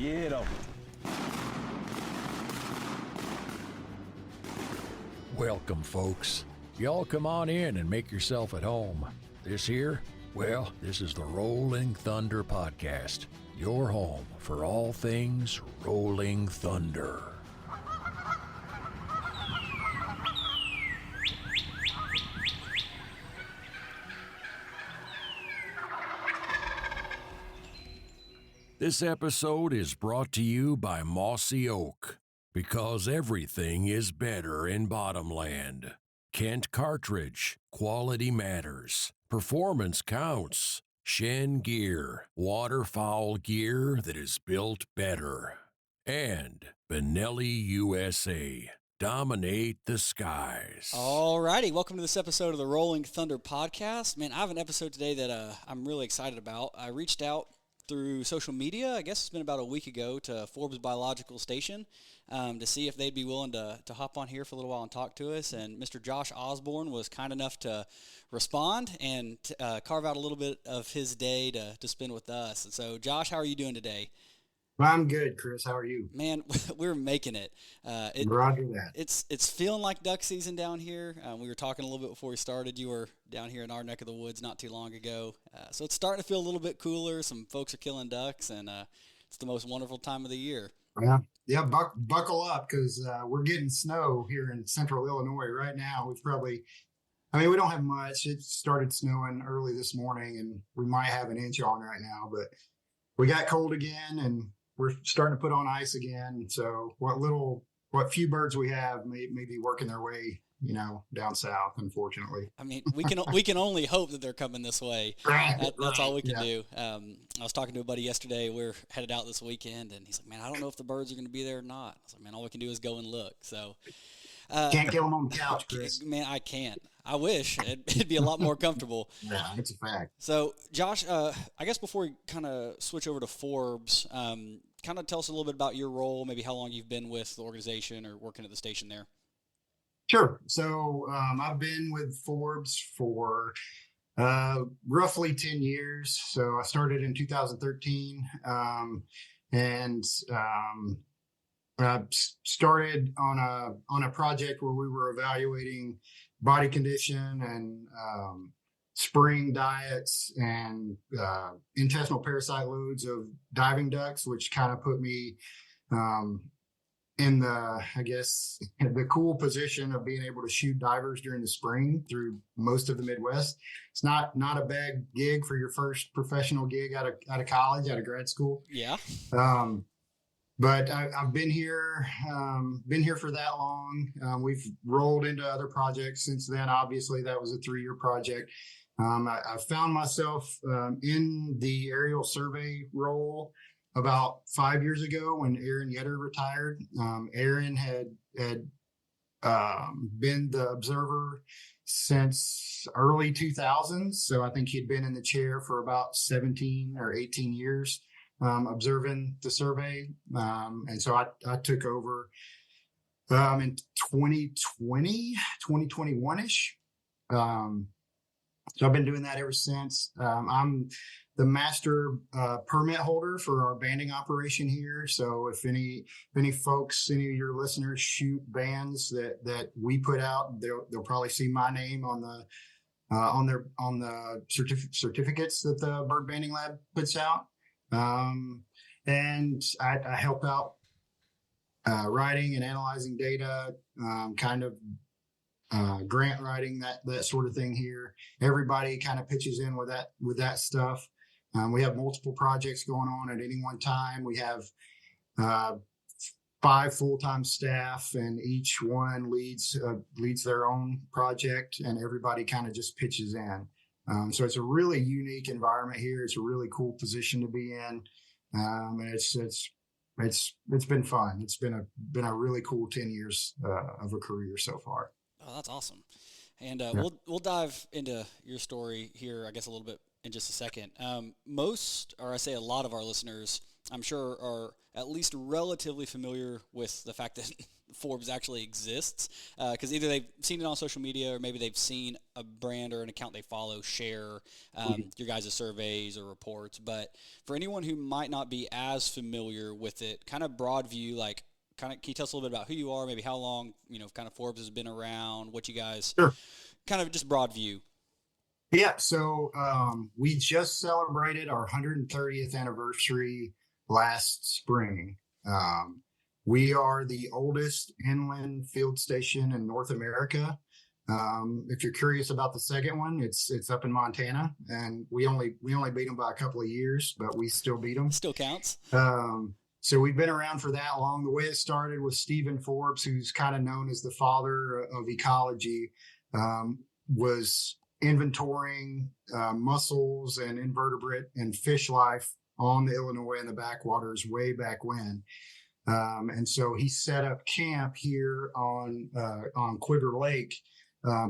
Get 'em. Welcome, folks. Y'all come on in and make yourself at home. This here, well, this is the Rolling Thunder Podcast, your home for all things Rolling Thunder. This episode is brought to you by Mossy Oak, because everything is better in Bottomland. Kent Cartridge, quality matters, performance counts. Shen Gear, waterfowl gear that is built better. And Benelli USA, dominate the skies. Alrighty, welcome to this episode of the Rolling Thunder Podcast. Man, I have an episode today that I'm really excited about. I reached out through social media, I guess it's been about a week ago, to Forbes Biological Station to see if they'd be willing to hop on here for a little while and talk to us. And Mr. Josh Osborn was kind enough to respond and carve out a little bit of his day to spend with us. And so, Josh, how are you doing today? I'm good, Chris. How are you? Man, we're making it. Roger that. It's feeling like duck season down here. We were talking a little bit before we started. You were down here in our neck of the woods not too long ago. So it's starting to feel a little bit cooler. Some folks are killing ducks, and it's the most wonderful time of the year. Yeah. Buckle up, because we're getting snow here in central Illinois right now. We don't have much. It started snowing early this morning, and we might have an inch on right now, but we got cold again, and we're starting to put on ice again. So what few birds we have may be working their way, down south, unfortunately. I mean, we can only hope that they're coming this way. That's all we can do. I was talking to a buddy yesterday. We're headed out this weekend, and he's like, man, I don't know if the birds are going to be there or not. I was like, man, all we can do is go and look. So can't kill them on the couch, Chris. Man, I can't. I wish. It'd be a lot more comfortable. Yeah, it's a fact. So, Josh, I guess before we kind of switch over to Forbes, kind of tell us a little bit about your role, maybe how long you've been with the organization or working at the station there. Sure. So I've been with Forbes for roughly 10 years. So I started in 2013, and I started on a project where we were evaluating body condition and spring diets and intestinal parasite loads of diving ducks, which kind of put me in the cool position of being able to shoot divers during the spring through most of the Midwest. It's not a bad gig for your first professional gig out of college, out of grad school. Yeah. But I've been here for that long. We've rolled into other projects since then. Obviously, that was a 3-year project. I found myself in the aerial survey role about 5 years ago when Aaron Yetter retired. Aaron had been the observer since early 2000s. So I think he'd been in the chair for about 17 or 18 years, observing the survey. And so I took over in 2021-ish. So I've been doing that ever since. I'm the master permit holder for our banding operation here. So if any folks, any of your listeners shoot bands that we put out, they'll probably see my name on the certificates that the Bird Banding Lab puts out. And I help out writing and analyzing data, grant writing, that sort of thing here. Everybody kind of pitches in with that stuff. We have multiple projects going on at any one time. We have 5 full-time staff, and each one leads their own project, and everybody kind of just pitches in. So it's a really unique environment here. It's a really cool position to be in, and it's been fun. It's been a really cool 10 years of a career so far. Oh, that's awesome. And we'll dive into your story here, I guess, a little bit in just a second. Most, or I say a lot of our listeners, I'm sure, are at least relatively familiar with the fact that Forbes actually exists, because either they've seen it on social media or maybe they've seen a brand or an account they follow share your guys' surveys or reports. But for anyone who might not be as familiar with it, kind of broad view, like kind of, can you tell us a little bit about who you are, maybe how long, kind of Forbes has been around, what you guys, Sure. kind of just broad view. Yeah, so we just celebrated our 130th anniversary last spring. We are the oldest inland field station in North America. If you're curious about the second one, it's up in Montana, and we only beat them by a couple of years, but we still beat them. Still counts. So we've been around for that long. The way it started with Stephen Forbes, who's kind of known as the father of ecology, was inventorying mussels and invertebrate and fish life on the Illinois and the backwaters way back when. And so he set up camp here on Quiver Lake,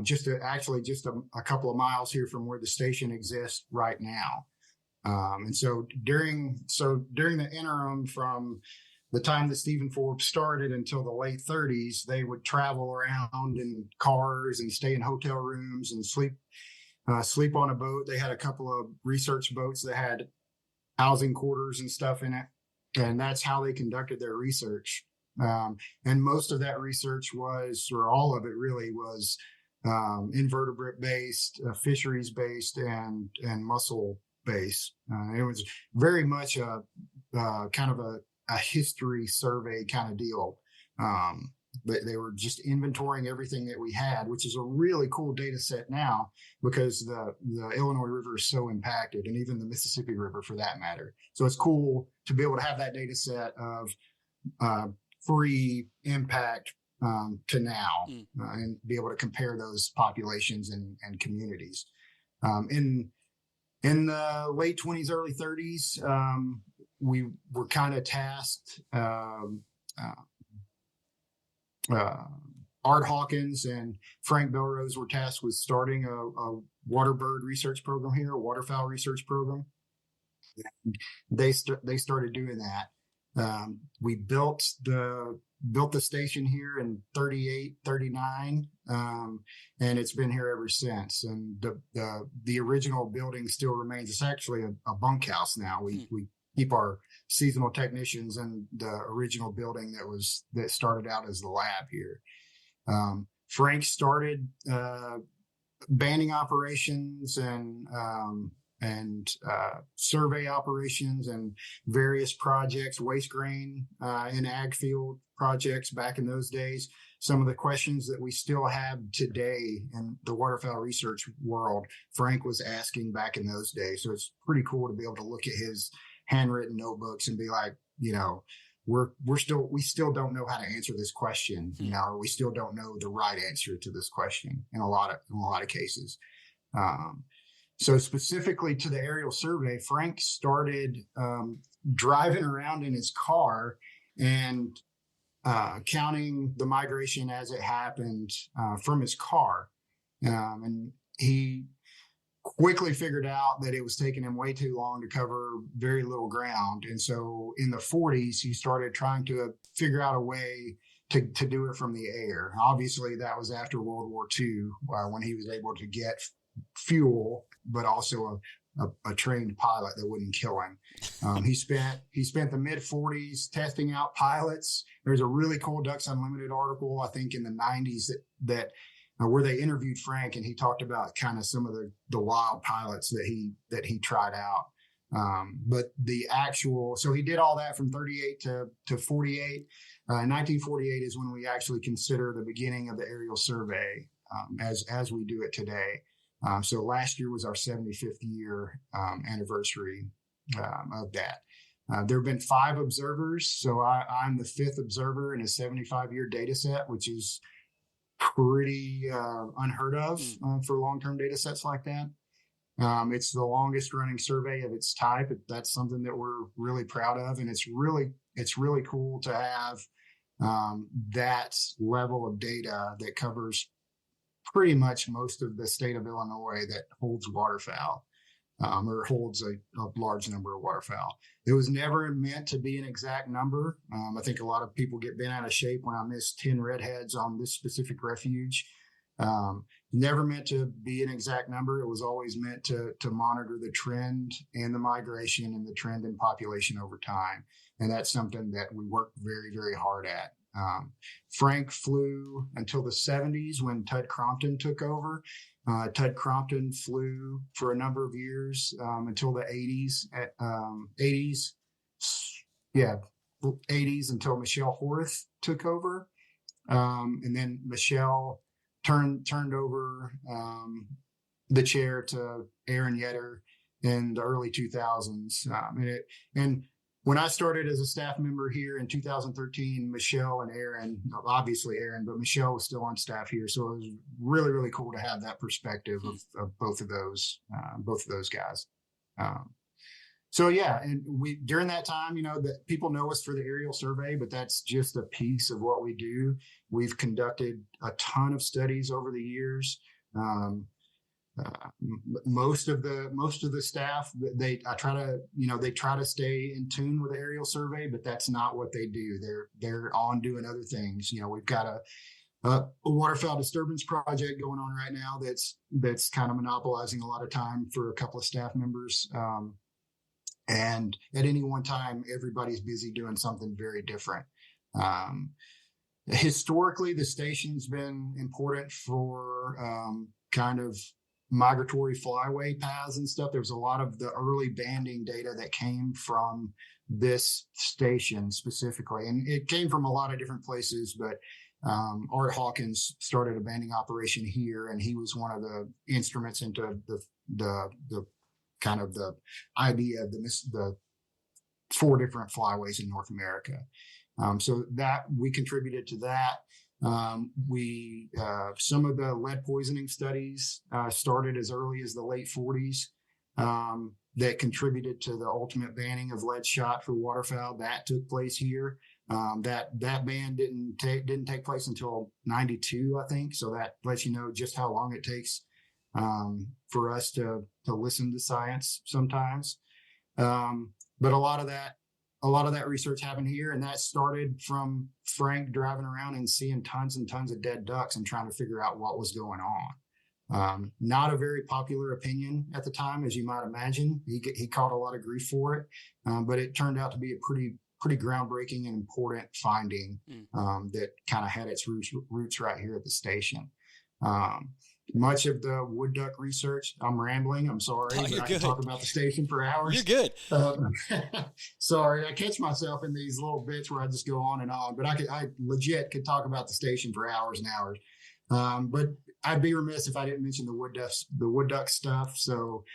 just a couple of miles here from where the station exists right now. And so during the interim from the time that Stephen Forbes started until the late 30s, they would travel around in cars and stay in hotel rooms and sleep on a boat. They had a couple of research boats that had housing quarters and stuff in it. And that's how they conducted their research. And most of that research or all of it really was invertebrate based, fisheries based, and mussel based. It was very much a kind of a history survey kind of deal. But they were just inventorying everything that we had, which is a really cool data set now because the Illinois River is so impacted, and even the Mississippi River for that matter. So it's cool to be able to have that data set of pre-impact to now and be able to compare those populations and communities. In the late 20s, early 30s, we were kind of tasked. Art Hawkins and Frank Belrose were tasked with starting a water bird research program here, a waterfowl research program. And they started doing that. We built the station here in 38, 39, and it's been here ever since. And the original building still remains. It's actually a bunkhouse now. We keep our seasonal technicians in the original building that started out as the lab here. Frank started banding operations and survey operations and various projects, waste grain in ag field projects back in those days. Some of the questions that we still have today in the waterfowl research world, Frank was asking back in those days. So it's pretty cool to be able to look at his handwritten notebooks and be like, we still don't know how to answer this question, or we still don't know the right answer to this question in a lot of cases. So specifically to the aerial survey, Frank started driving around in his car and counting the migration as it happened from his car. And he quickly figured out that it was taking him way too long to cover very little ground. And so in the 40s, he started trying to figure out a way to do it from the air. Obviously, that was after World War II, when he was able to get fuel, but also a trained pilot that wouldn't kill him. He spent the mid 40s testing out pilots. There's a really cool Ducks Unlimited article, I think in the 90s that where they interviewed Frank, and he talked about kind of some of the wild pilots that he tried out. But so he did all that from 38 to 48. 1948 is when we actually consider the beginning of the aerial survey as we do it today. So last year was our 75th year anniversary of that. There have been 5 observers. So I'm the 5th observer in a 75-year data set, which is pretty unheard of for long-term data sets like that. It's the longest running survey of its type. That's something that we're really proud of. And it's really cool to have that level of data that covers pretty much most of the state of Illinois that holds waterfowl. or holds a large number of waterfowl. It was never meant to be an exact number. I think a lot of people get bent out of shape when I miss 10 redheads on this specific refuge. Never meant to be an exact number. It was always meant to monitor the trend and the migration and the trend in population over time. And that's something that we work very, very hard at. Frank flew until the 70s when Tud Crompton took over. Tud Crompton flew for a number of years until the 80s. 80s until Michelle Horth took over, and then Michelle turned over the chair to Aaron Yetter in the early 2000s. And when I started as a staff member here in 2013, Michelle and Aaron, obviously Aaron, but Michelle was still on staff here. So it was really, really cool to have that perspective of both of those guys. So yeah, and during that time, that people know us for the aerial survey, but that's just a piece of what we do. We've conducted a ton of studies over the years. Most of the staff, they try to stay in tune with the aerial survey, but that's not what they do. They're on doing other things. We've got a waterfowl disturbance project going on right now that's kind of monopolizing a lot of time for a couple of staff members. And at any one time, everybody's busy doing something very different. Historically, the station's been important for kind of migratory flyway paths and stuff. There was a lot of the early banding data that came from this station specifically, and it came from a lot of different places, but Art Hawkins started a banding operation here, and he was one of the instruments into the kind of the idea of the 4 different flyways in North America. So that we contributed to that. Some of the lead poisoning studies started as early as the late 40s that contributed to the ultimate banning of lead shot for waterfowl. That took place here. That ban didn't take place until 92, I think. So that lets you know just how long it takes for us to listen to science sometimes. But a lot of that research happened here, and that started from Frank driving around and seeing tons and tons of dead ducks and trying to figure out what was going on. Not a very popular opinion at the time, as you might imagine. He caught a lot of grief for it, but it turned out to be a pretty groundbreaking and important finding that kind of had its roots right here at the station. Much of the wood duck research, I'm rambling, I'm sorry, but I can talk about the station for hours. You're good. Sorry, I catch myself in these little bits where I just go on and on, but I legit could talk about the station for hours and hours. But I'd be remiss if I didn't mention the wood duck stuff. So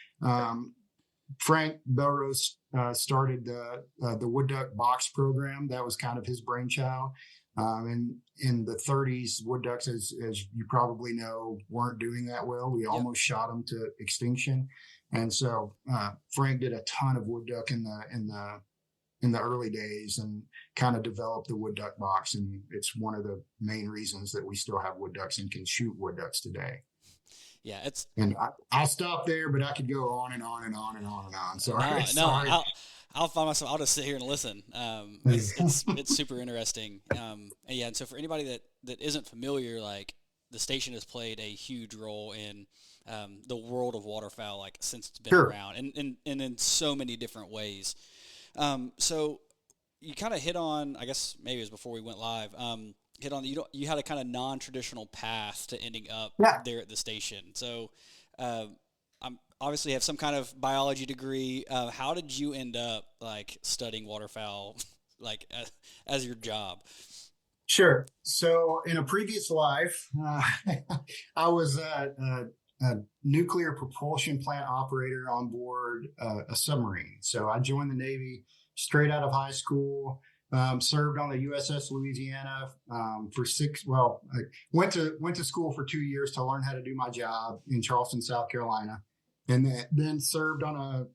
Frank Belrose started the wood duck box program. That was kind of his brainchild. And in the 30s, wood ducks, as you probably know, weren't doing that well. We almost shot them to extinction. And so Frank did a ton of wood duck in the early days and kind of developed the wood duck box. And it's one of the main reasons that we still have wood ducks and can shoot wood ducks today. Yeah, and I'll stop there, but I could go on and on and on and on and on. Sorry. I'll find myself. I'll just sit here and listen. It's super interesting. And so for anybody that isn't familiar, like the station has played a huge role in the world of waterfowl, like since it's been around, and in so many different ways. So you kind of hit on, I guess maybe it was before we went live. Hit on you had a kind of non-traditional path to ending up there at the station. So I'm obviously have some kind of biology degree. How did you end up like studying waterfowl like as your job? Sure. So in a previous life, I was a nuclear propulsion plant operator on board a submarine. So I joined the Navy straight out of high school. Served on the USS Louisiana I went to school for 2 years to learn how to do my job in Charleston, South Carolina, and then served on a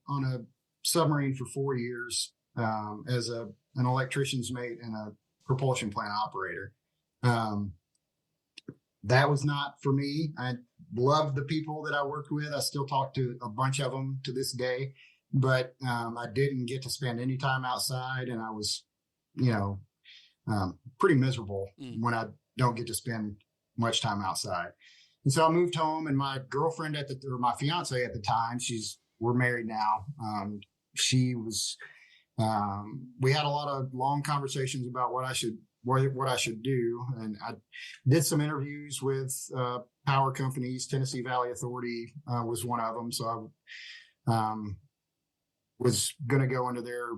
submarine for 4 years as an electrician's mate and a propulsion plant operator. that was not for me. I loved the people that I worked with. I still talk to a bunch of them to this day, but I didn't get to spend any time outside, and I was, you know, pretty miserable when I don't get to spend much time outside. And so I moved home, and my girlfriend or my fiance at the time, we're married now. She was, we had a lot of long conversations about what I should do. And I did some interviews with power companies. Tennessee Valley Authority was one of them. So I was going to go into their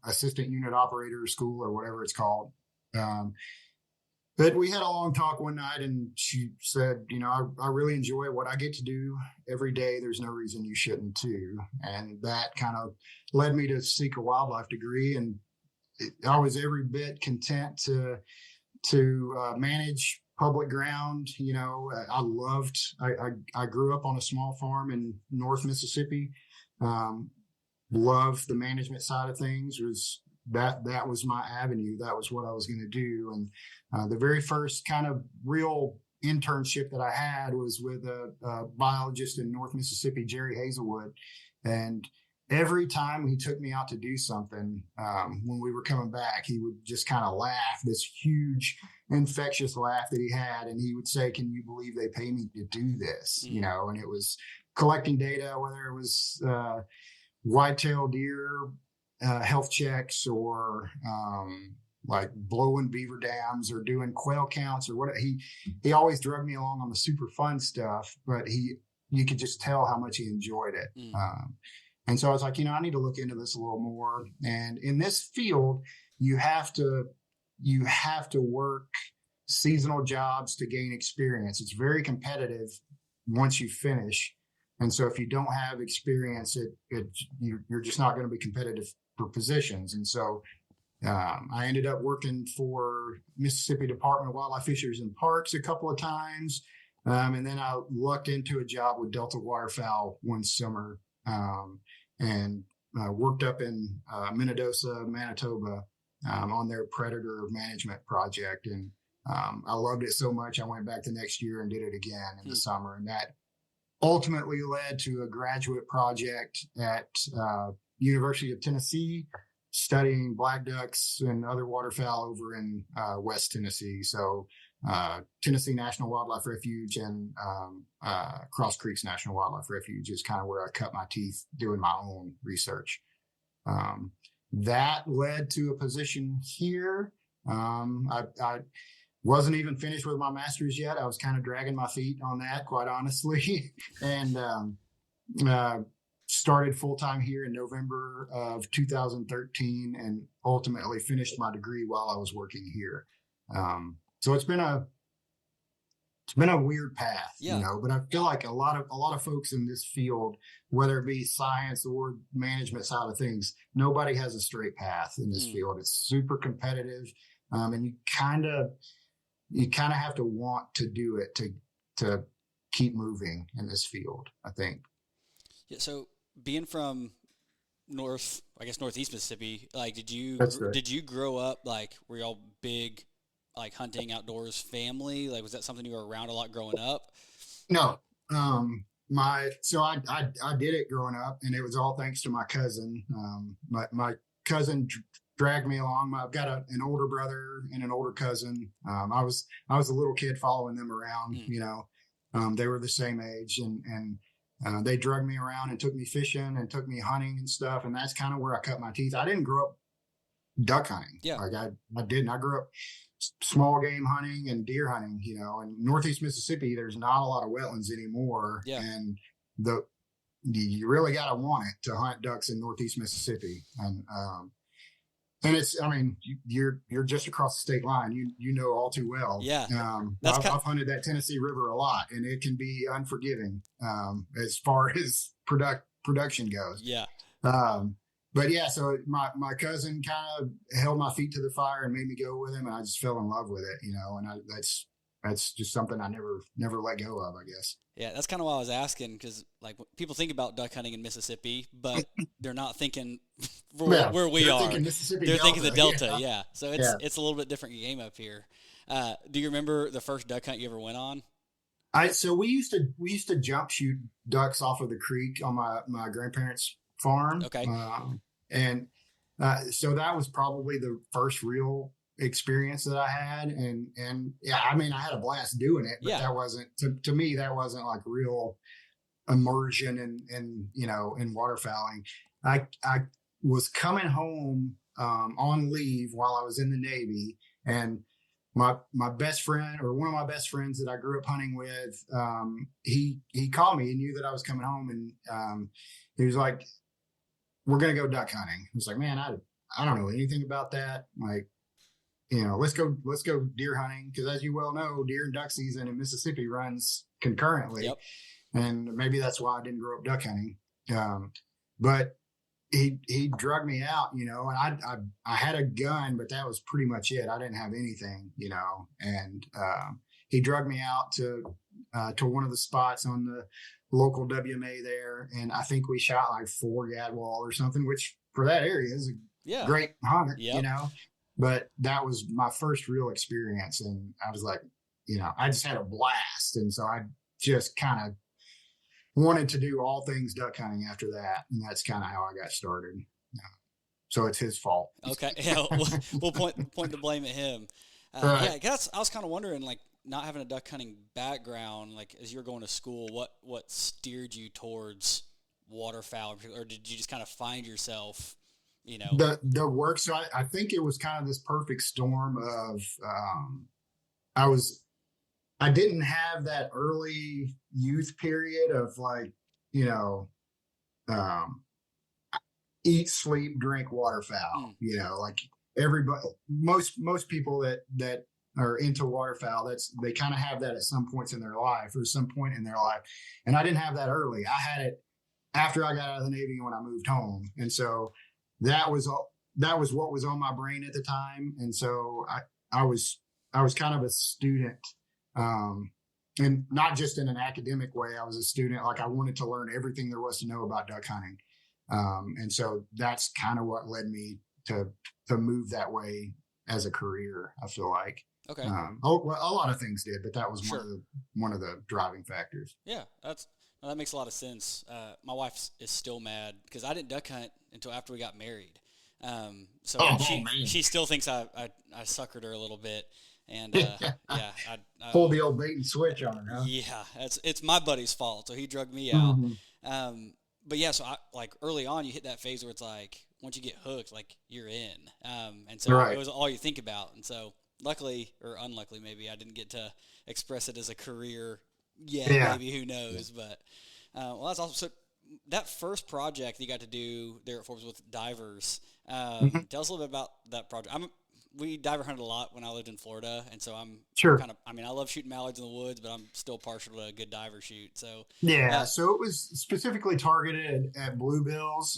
assistant unit operator school or whatever it's called. But we had a long talk one night, and she said, I really enjoy what I get to do every day. There's no reason you shouldn't too. And that kind of led me to seek a wildlife degree. And I was every bit content to manage public ground. I grew up on a small farm in North Mississippi. Loved the management side of things. That was my avenue. That was what I was going to do. And the very first kind of real internship that I had was with a biologist in North Mississippi, Jerry Hazelwood. And every time he took me out to do something, when we were coming back, he would just kind of laugh, this huge infectious laugh that he had. And he would say, "Can you believe they pay me to do this?" And it was collecting data, whether it was white-tailed deer health checks, or like blowing beaver dams, or doing quail counts, or what. He always drug me along on the super fun stuff, but you could just tell how much he enjoyed it. And so I was like, I need to look into this a little more. And in this field, you have to work seasonal jobs to gain experience. It's very competitive once you finish. And so if you don't have experience, you're just not going to be competitive for positions. And so I ended up working for Mississippi Department of Wildlife, Fisheries and Parks a couple of times. And then I lucked into a job with Delta Waterfowl one summer, and worked up in Minnedosa, Manitoba, on their predator management project. And I loved it so much, I went back the next year and did it again in the summer. And that ultimately led to a graduate project at University of Tennessee, studying black ducks and other waterfowl over in West Tennessee. So Tennessee National Wildlife Refuge and Cross Creeks National Wildlife Refuge is kind of where I cut my teeth doing my own research. That led to a position here. I wasn't even finished with my master's yet. I was kind of dragging my feet on that, quite honestly, and started full-time here in November of 2013, and ultimately finished my degree while I was working here. So it's been a weird path, but I feel like a lot of folks in this field, whether it be science or management side of things, nobody has a straight path in this field. It's super competitive, and you kind of have to want to do it to keep moving in this field, I think. Yeah. So being from northeast Mississippi, like, did you grow up, like, were y'all big, like, hunting outdoors family? Like, was that something you were around a lot growing up? No. I did it growing up, and it was all thanks to my cousin. My cousin dragged me along. I've got an older brother and an older cousin. I was a little kid following them around. They were the same age, and they drugged me around and took me fishing and took me hunting and stuff. And that's kind of where I cut my teeth. I didn't grow up duck hunting. Yeah. Like I didn't. I grew up small game hunting and deer hunting, in Northeast Mississippi, there's not a lot of wetlands anymore. Yeah. And you really got to want it to hunt ducks in Northeast Mississippi. And it's, you're just across the state line. You know all too well. Yeah. I've hunted that Tennessee River a lot, and it can be unforgiving as far as production goes. Yeah. But yeah, so my cousin kind of held my feet to the fire and made me go with him, and I just fell in love with it, and that's just something I never let go of, I guess. Yeah, that's kind of why I was asking, because like people think about duck hunting in Mississippi, but they're not thinking where we are. They're thinking the Delta, yeah. So it's a little bit different game up here. Do you remember the first duck hunt you ever went on? So we used to jump shoot ducks off of the creek on my grandparents' farm, Okay. and so that was probably the first real experience that I had, and yeah, I mean, I had a blast doing it, but Yeah. that wasn't to me that wasn't like real immersion in waterfowling. I was coming home on leave while I was in the Navy, and my best friend, or one of my best friends that I grew up hunting with, he called me. He knew that I was coming home, and he was like, "We're gonna go duck hunting." I was like, "Man, I don't know anything about that. Like, let's go deer hunting, because as you well know, deer and duck season in Mississippi runs concurrently." Yep. And maybe that's why I didn't grow up duck hunting. But he drugged me out, and I had a gun, but that was pretty much it. I didn't have anything, and he drugged me out to one of the spots on the local WMA there, and I think we shot like 4 gadwall or something, which for that area is a great hunt, Yep. But that was my first real experience, and I was like, I just had a blast, and so I just kind of wanted to do all things duck hunting after that, and that's kind of how I got started. So it's his fault. Okay. Yeah. We'll point the blame at him. Right. Yeah. I guess I was kind of wondering, like, not having a duck hunting background, like as you're going to school, what steered you towards waterfowl, or did you just kind of find yourself, The work. So I think it was kind of this perfect storm of I didn't have that early youth period of like, eat, sleep, drink waterfowl. Like everybody, most people that are into waterfowl, they kind of have that at some points in their life or some point in their life. And I didn't have that early. I had it after I got out of the Navy when I moved home. And so that was what was on my brain at the time. And so I was kind of a student, and not just in an academic way. I was a student. Like I wanted to learn everything there was to know about duck hunting. And so that's kind of what led me to move that way as a career, I feel like. Okay. Well, a lot of things did, but that was Sure. one of the driving factors. Yeah, that makes a lot of sense. My wife is still mad because I didn't duck hunt until after we got married. So man. she still thinks I suckered her a little bit, and yeah, I Pull the old bait and switch on her, huh? Yeah, it's my buddy's fault, so he drugged me out. Mm-hmm. But yeah, so like early on, you hit that phase where it's like once you get hooked, like you're in, and so Right. it was all you think about, and so. Luckily or unluckily, maybe I didn't get to express it as a career yet. Yeah. Maybe, who knows? But well, that's awesome. So that first project you got to do there at Forbes with divers. Tell us a little bit about that project. We diver hunted a lot when I lived in Florida, and so I'm Sure. I love shooting mallards in the woods, but I'm still partial to a good diver shoot. So Yeah, so it was specifically targeted at bluebills,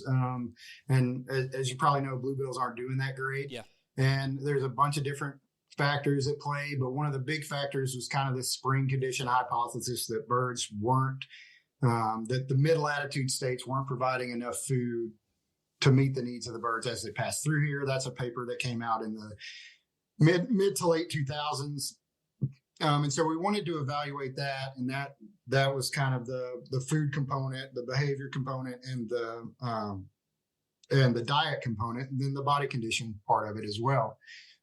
and as you probably know, bluebills aren't doing that great. Yeah. And there's a bunch of different factors at play, but one of the big factors was kind of this spring condition hypothesis that birds weren't, that the mid-latitude states weren't providing enough food to meet the needs of the birds as they pass through here. That's a paper that came out in the mid to late 2000s. And so we wanted to evaluate that, and that was kind of the food component, the behavior component, and the diet component, and then the body condition part of it as well.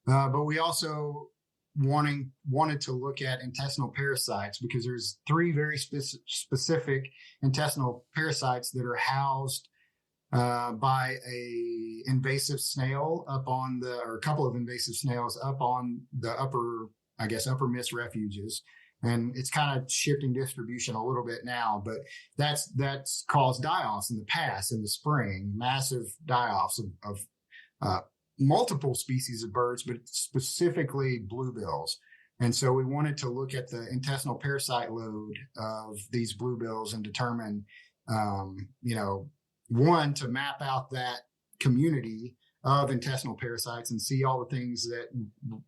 But we also wanted to look at intestinal parasites, because there's 3 very specific intestinal parasites that are housed by a invasive snail or a couple of invasive snails up on the upper Miss refuges. And it's kind of shifting distribution a little bit now, but that's caused die-offs in the past, in the spring, massive die-offs of multiple species of birds, but specifically bluebills. And so we wanted to look at the intestinal parasite load of these bluebills and determine, one, to map out that community of intestinal parasites and see all the things that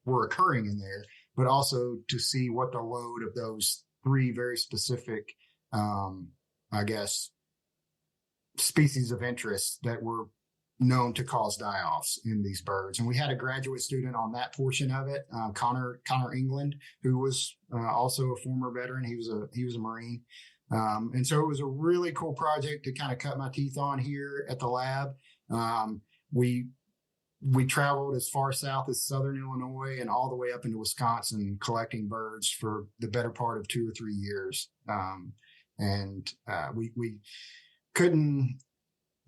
were occurring in there, but also to see what the load of those 3 very specific, species of interest that were, known to cause die-offs in these birds. And we had a graduate student on that portion of it, Connor England, who was also a former veteran. He was a Marine. And so it was a really cool project to kind of cut my teeth on here at the lab. We traveled as far south as southern Illinois and all the way up into Wisconsin collecting birds for the better part of 2 or 3 years.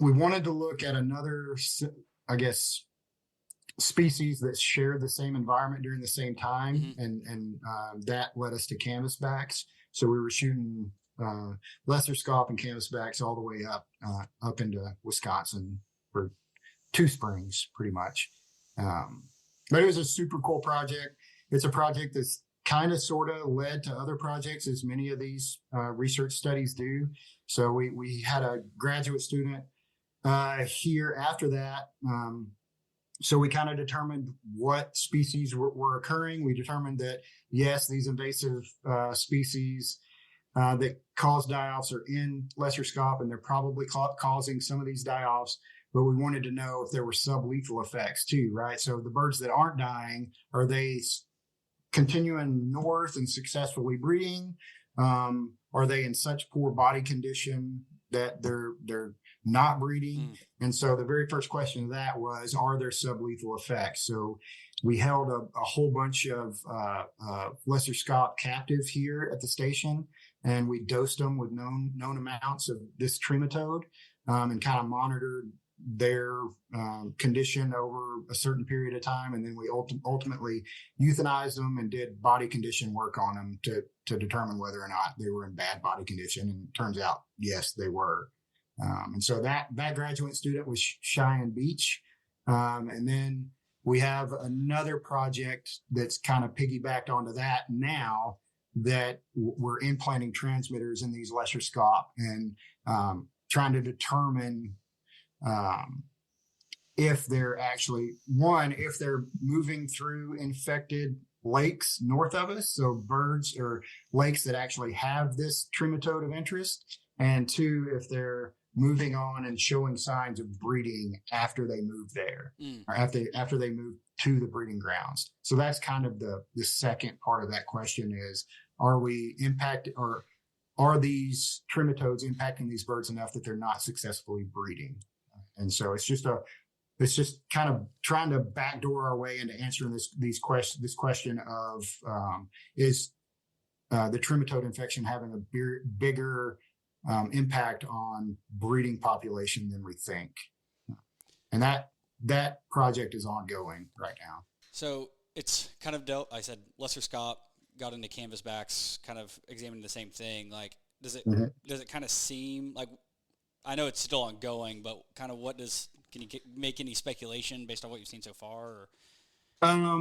We wanted to look at another, I guess, species that shared the same environment during the same time. Mm-hmm. And that led us to canvasbacks. So we were shooting lesser scaup and canvasbacks all the way up into Wisconsin for 2 springs, pretty much. But it was a super cool project. It's a project that's kind of sort of led to other projects, as many of these research studies do. So we had a graduate student here after that. So we kind of determined what species were occurring. We determined that, yes, these invasive species that cause die-offs are in lesser scaup, and they're probably causing some of these die-offs. But we wanted to know if there were sublethal effects too, right? So the birds that aren't dying, are they continuing north and successfully breeding? Are they in such poor body condition that they're not breeding? And so the very first question of that was, are there sublethal effects? So we held a whole bunch of lesser scaup captive here at the station, and we dosed them with known amounts of this trematode, and kind of monitored their condition over a certain period of time. And then we ultimately euthanized them and did body condition work on them to determine whether or not they were in bad body condition. And it turns out, yes, they were. And so that graduate student was Cheyenne Beach. And then we have another project that's kind of piggybacked onto that now, that we're implanting transmitters in these lesser scaup and trying to determine if they're actually, if they're moving through infected lakes north of us, so birds or lakes that actually have this trematode of interest, and 2, if they're moving on and showing signs of breeding after they move there, or after they move to the breeding grounds. So that's kind of the second part of that question is, are we impacted, or are these trematodes impacting these birds enough that they're not successfully breeding? And so it's just kind of trying to backdoor our way into answering this question of, is the trematode infection having a bigger impact on breeding population than we think? And that project is ongoing right now. So it's kind of I said lesser scaup, got into canvasbacks, kind of examining the same thing. Like, does it kind of seem like, I know it's still ongoing, but kind of can you make any speculation based on what you've seen so far? Or?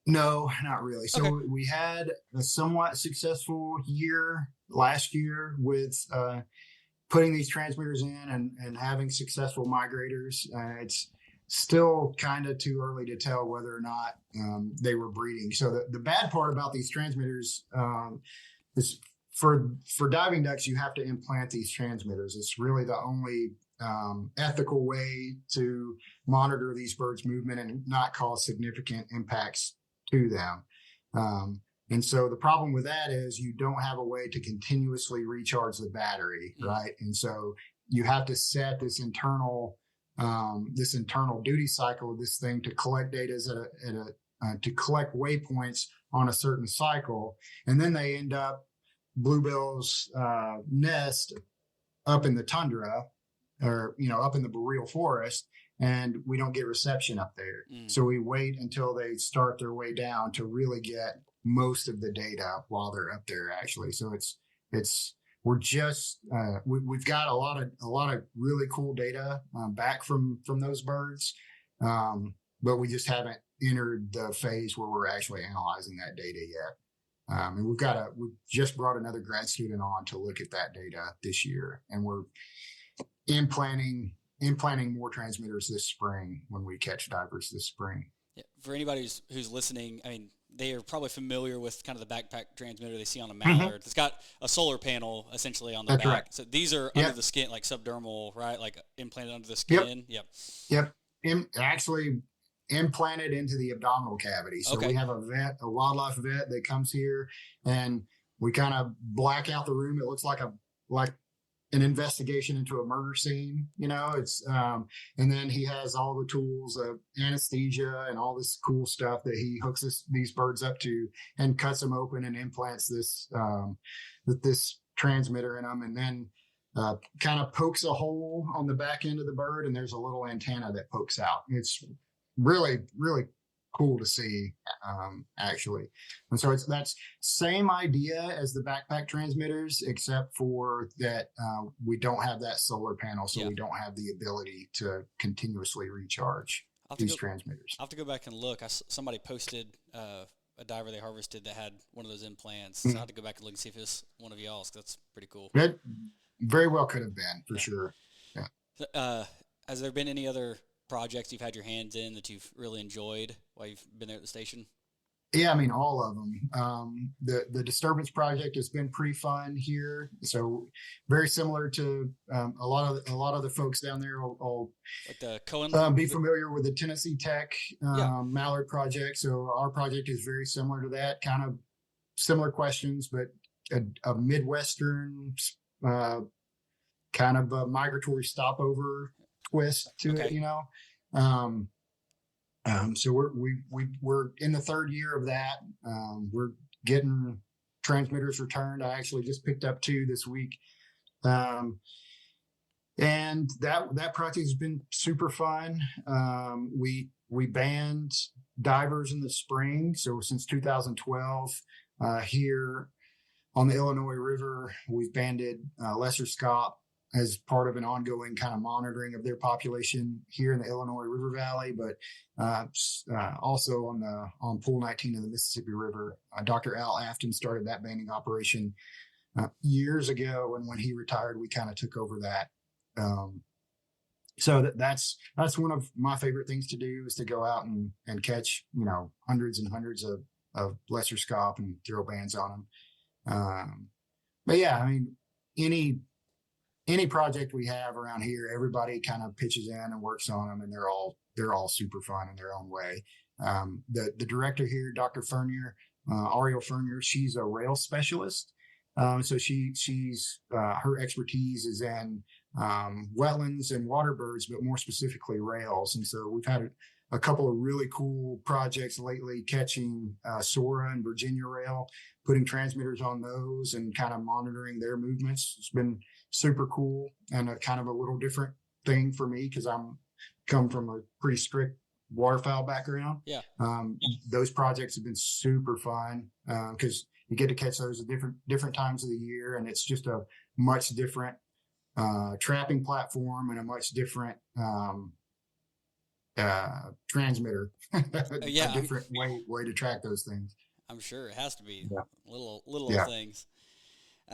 No, not really. So okay. We had a somewhat successful year last year with putting these transmitters in and having successful migrators. It's still kind of too early to tell whether or not they were breeding. So the bad part about these transmitters is for diving ducks, you have to implant these transmitters. It's really the only ethical way to monitor these birds' movement and not cause significant impacts to them. And so the problem with that is you don't have a way to continuously recharge the battery, right? And so you have to set this internal duty cycle of this thing to collect data to collect waypoints on a certain cycle, and then they end up bluebill's nest up in the tundra, or up in the boreal forest, and we don't get reception up there. So we wait until they start their way down to really get most of the data while they're up there, actually. So we've got a lot of really cool data back from those birds, but we just haven't entered the phase where we're actually analyzing that data yet. And we've just brought another grad student on to look at that data this year, and we're implanting more transmitters this spring when we catch divers this spring. Yeah, for anybody who's listening, I mean, they are probably familiar with kind of the backpack transmitter they see on a Mm-hmm. mallard. It's got a solar panel essentially on the That's back. right. So these are Yep. under the skin, like subdermal, right? Like implanted under the Yep. skin. Yep. Yep. Actually implanted into the abdominal cavity. So Okay. we have a wildlife vet that comes here, and we kind of black out the room. It looks like an investigation into a murder scene. It's and then he has all the tools of anesthesia and all this cool stuff that he hooks these birds up to and cuts them open and implants this transmitter in them, and then kind of pokes a hole on the back end of the bird, and there's a little antenna that pokes out. It's really, really cool to see, actually. And so that's same idea as the backpack transmitters, except for that we don't have that solar panel, so we don't have the ability to continuously recharge these transmitters. I'll have to go back and look. Somebody posted a diver they harvested that had one of those implants. Mm-hmm. So I'll have to go back and look and see if it's one of y'all's. That's pretty cool. It very well could have been, for sure. Yeah. Has there been any other projects you've had your hands in that you've really enjoyed while you've been there at the station? Yeah, I mean, all of them. The disturbance project has been pretty fun here. So very similar to a lot of the folks down there will like the Cohen be familiar with the Tennessee Tech Mallard project. So our project is very similar to that, kind of similar questions, but a Midwestern kind of a migratory stopover twist to it, so we're in the third year of that. We're getting transmitters returned. I actually just picked up 2 this week. And that project has been super fun. We banned divers in the spring. So since 2012, here on the Illinois River, we've banded lesser scaup as part of an ongoing kind of monitoring of their population here in the Illinois River Valley, but also on Pool 19 of the Mississippi River. Dr. Al Afton started that banding operation years ago, and when he retired, we kind of took over that. So that's one of my favorite things to do, is to go out and catch hundreds and hundreds of lesser scaup and throw bands on them. But yeah, I mean, any project we have around here, everybody kind of pitches in and works on them, and they're all super fun in their own way. The director here, Dr. Fernier, Ariel Fernier, she's a rail specialist. So she's her expertise is in wetlands and water birds, but more specifically rails. And so we've had a couple of really cool projects lately, catching Sora and Virginia rail, putting transmitters on those and kind of monitoring their movements. It's been super cool and a kind of a little different thing for me, because I'm come from a pretty strict waterfowl background. Yeah. Those projects have been super fun because you get to catch those at different times of the year, and it's just a much different trapping platform and a much different transmitter. A different way to track those things. I'm sure it has to be little Yeah. things.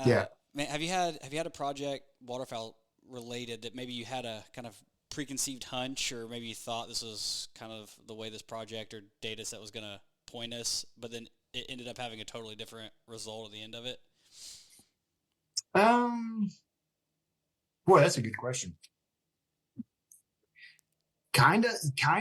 Yeah. Man, have you had a project waterfowl related that maybe you had a kind of preconceived hunch, or maybe you thought this was kind of the way this project or data set was going to point us, but then it ended up having a totally different result at the end of it? Boy, that's a good question. Kinda,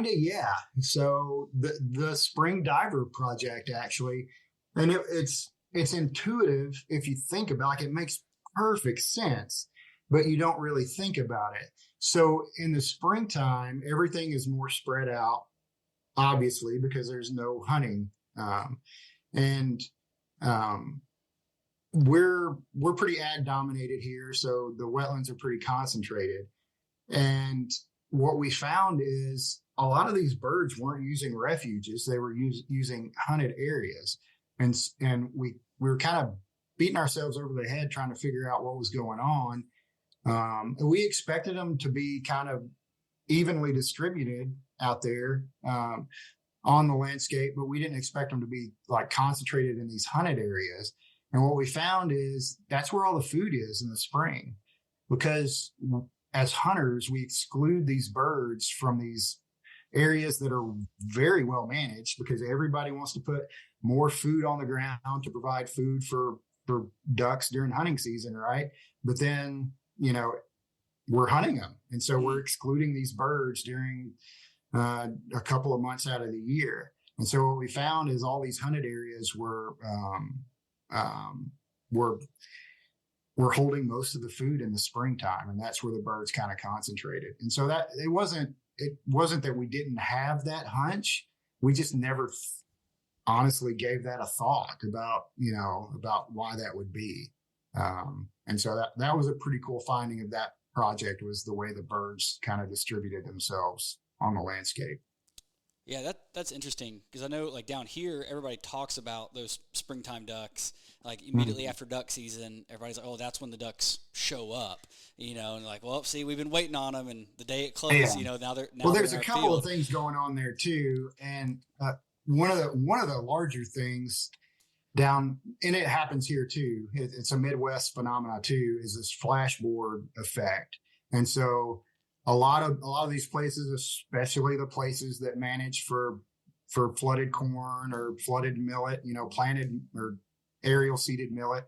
yeah. So the Spring Diver project, actually, and it's intuitive if you think about it. It makes perfect sense, but you don't really think about it. So in the springtime, everything is more spread out, obviously, because there's no hunting, and we're pretty ag dominated here, so the wetlands are pretty concentrated. And what we found is a lot of these birds weren't using refuges; they were using hunted areas, and we were kind of beating ourselves over the head trying to figure out what was going on. And we expected them to be kind of evenly distributed out there on the landscape, but we didn't expect them to be like concentrated in these hunted areas. And what we found is that's where all the food is in the spring, because as hunters, we exclude these birds from these areas that are very well managed, because everybody wants to put more food on the ground to provide food for ducks during hunting season, right? But then, we're hunting them. And so we're excluding these birds during a couple of months out of the year. And so what we found is all these hunted areas were holding most of the food in the springtime, and that's where the birds kind of concentrated. And so that it wasn't that we didn't have that hunch. We just never honestly gave that a thought about why that would be. And so that was a pretty cool finding of that project, was the way the birds kind of distributed themselves on the landscape. Yeah, that's interesting, because I know, like, down here, everybody talks about those springtime ducks. Like, immediately after duck season, everybody's like, oh, that's when the ducks show up, and like, well, see, we've been waiting on them, and the day it closed, now they're well, there's in a our couple field. of things going on there too, and one of the larger things down, and it happens here too, it's a Midwest phenomena too, is this flashboard effect. And so a lot of these places, especially the places that manage for flooded corn or flooded millet, planted or aerial seeded millet,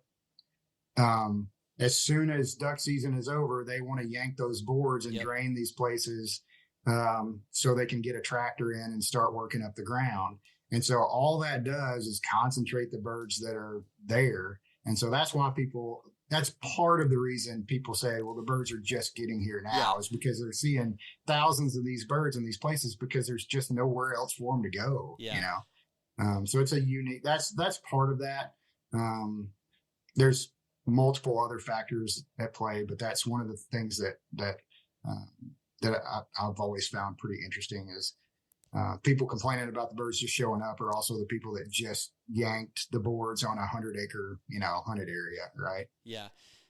as soon as duck season is over, they want to yank those boards and drain these places, so they can get a tractor in and start working up the ground. And so all that does is concentrate the birds that are there. And so that's part of the reason people say, well, the birds are just getting here now, is because they're seeing thousands of these birds in these places because there's just nowhere else for them to go, so it's a unique, that's part of that. There's multiple other factors at play, but that's one of the things that I've always found pretty interesting is, people complaining about the birds just showing up are also the people that just yanked the boards on 100-acre, hunted area, right? Yeah,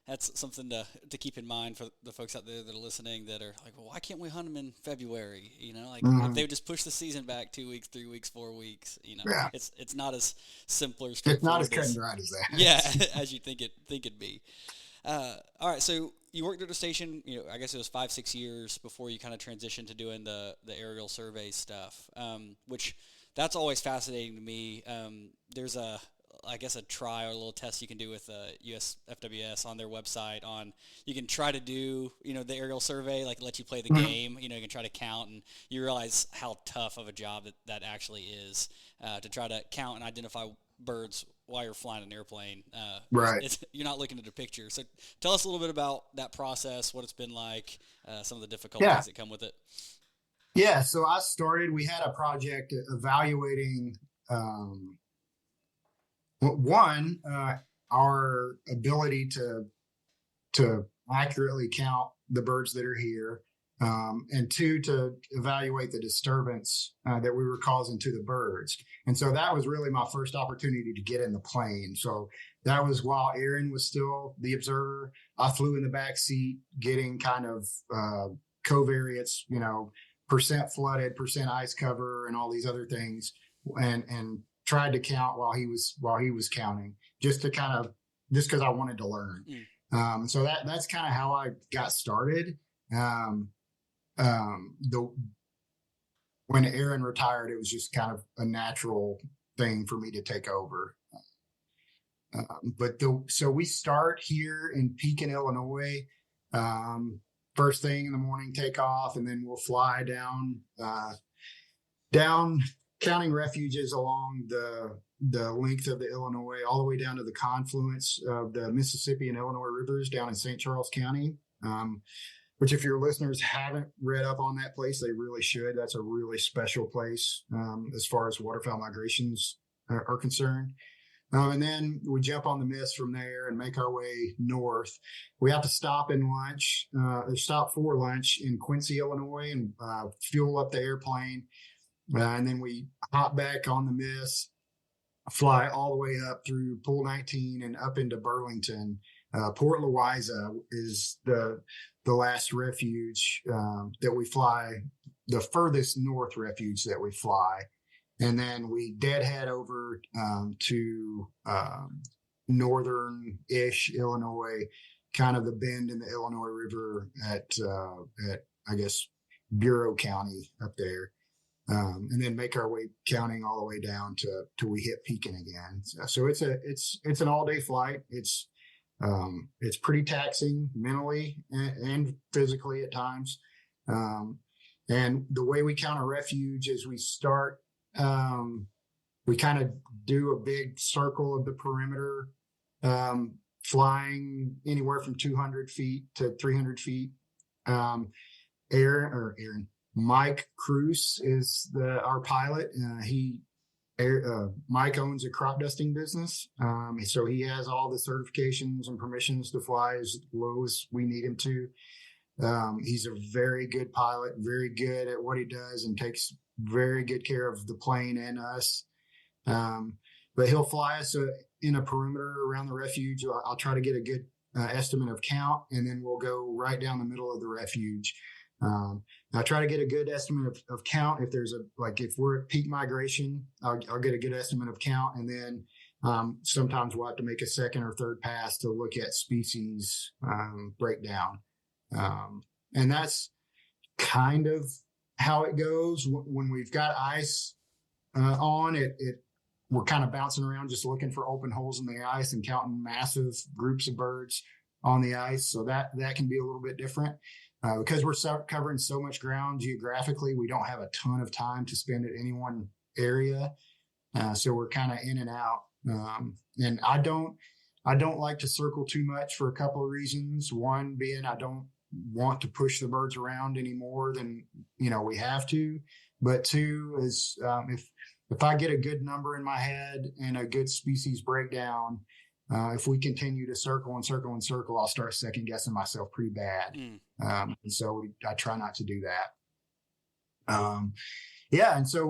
that's something to keep in mind for the folks out there that are listening that are like, well, why can't we hunt them in February? If they would just push the season back 2 weeks, 3 weeks, 4 weeks, it's not as simple or straightforward. It's not as cut and dried as that. Yeah, as you think it'd be. All right, so you worked at the station, I guess it was 5-6 years before you kind of transitioned to doing the aerial survey stuff, which that's always fascinating to me. There's a try or a little test you can do with US FWS on their website you can try to do, the aerial survey, like let you play the game, you can try to count, and you realize how tough of a job that actually is, to try to count and identify birds while you're flying an airplane. Right. You're not looking at a picture. So tell us a little bit about that process, what it's been like, some of the difficulties that come with it. Yeah. So we had a project evaluating, our ability to accurately count the birds that are here, and two, to evaluate the disturbance that we were causing to the birds. And so that was really my first opportunity to get in the plane. So that was while Aaron was still the observer. I flew in the back seat, getting kind of covariates, percent flooded, percent ice cover, and all these other things, and tried to count while he was counting, just because I wanted to learn. So that's kind of how I got started. When Aaron retired, it was just kind of a natural thing for me to take over. So we start here in Pekin, Illinois. First thing in the morning, take off, and then we'll fly down counting refuges along the length of the Illinois, all the way down to the confluence of the Mississippi and Illinois rivers down in St. Charles County. Which, if your listeners haven't read up on that place, they really should. That's a really special place, as far as waterfowl migrations are concerned. And then we jump on the mist from there and make our way north. We have to stop for lunch in Quincy, Illinois, and fuel up the airplane. And then we hop back on the mist, fly all the way up through Pool 19 and up into Burlington. Port Louisa is the last refuge that we fly, the furthest north refuge that we fly. And then we deadhead over to northern-ish Illinois, kind of the bend in the Illinois River at I guess, Bureau County up there. and then make our way counting all the way down to till we hit peaking again. So it's an all day flight. It's pretty taxing mentally and physically at times. And the way we count a refuge is we start, we kind of do a big circle of the perimeter, flying anywhere from 200 feet to 300 feet. Mike Cruz is our pilot. Mike owns a crop dusting business. So he has all the certifications and permissions to fly as low as we need him to. He's a very good pilot, very good at what he does, and takes very good care of the plane and us. But he'll fly us in a perimeter around the refuge. I'll try to get a good estimate of count, and then we'll go right down the middle of the refuge. I try to get a good estimate of count. If there's if we're at peak migration, I'll get a good estimate of count. And then sometimes we'll have to make a second or third pass to look at species breakdown. And that's kind of how it goes. When we've got ice on it, we're kind of bouncing around just looking for open holes in the ice and counting massive groups of birds on the ice. So that can be a little bit different. Because we're covering so much ground geographically, we don't have a ton of time to spend at any one area. So we're kind of in and out. And I don't like to circle too much for a couple of reasons. One being I don't want to push the birds around any more than we have to. But two is if I get a good number in my head and a good species breakdown, if we continue to circle and circle and circle, I'll start second guessing myself pretty bad. And so I try not to do that. And so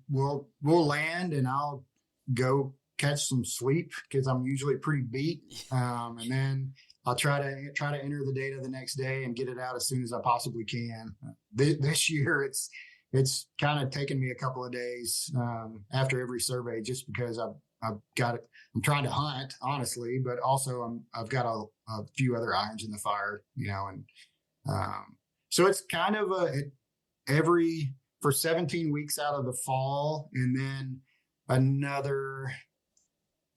we'll land, and I'll go catch some sleep because I'm usually pretty beat. And then I'll try to enter the data the next day and get it out as soon as I possibly can. This year, it's kind of taken me a couple of days after every survey, just because I've got it. I'm trying to hunt, honestly, but also I've got a few other irons in the fire, and so it's kind of for 17 weeks out of the fall, and then another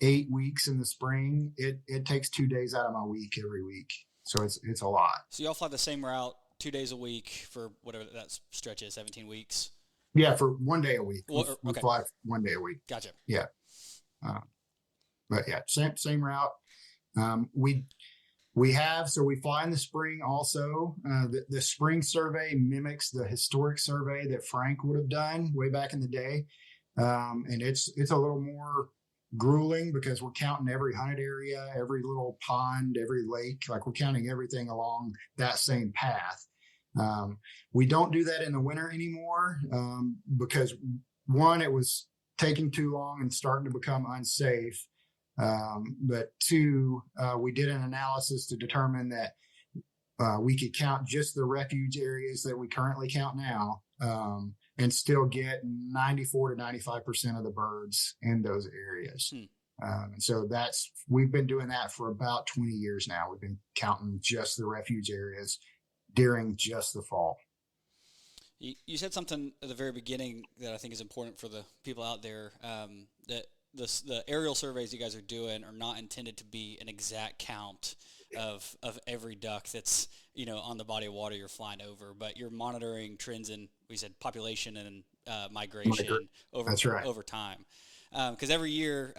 8 weeks in the spring. It takes 2 days out of my week every week, so it's a lot. So y'all fly the same route 2 days a week for whatever that stretch is, 17 weeks. Yeah, for 1 day a week. We okay. fly 1 day a week. Gotcha. Yeah. But yeah, same route. We fly in the spring also. The spring survey mimics the historic survey that Frank would have done way back in the day. And it's a little more grueling because we're counting every hunted area, every little pond, every lake. Like, we're counting everything along that same path. We don't do that in the winter anymore because, one, it was taking too long and starting to become unsafe. But two, we did an analysis to determine that we could count just the refuge areas that we currently count now and still get 94 to 95% of the birds in those areas. And so we've been doing that for about 20 years now. We've been counting just the refuge areas during just the fall. You said something at the very beginning that I think is important for the people out there, that the aerial surveys you guys are doing are not intended to be an exact count of every duck that's on the body of water you're flying over, but you're monitoring trends in, we said, population and migration over time. Because every year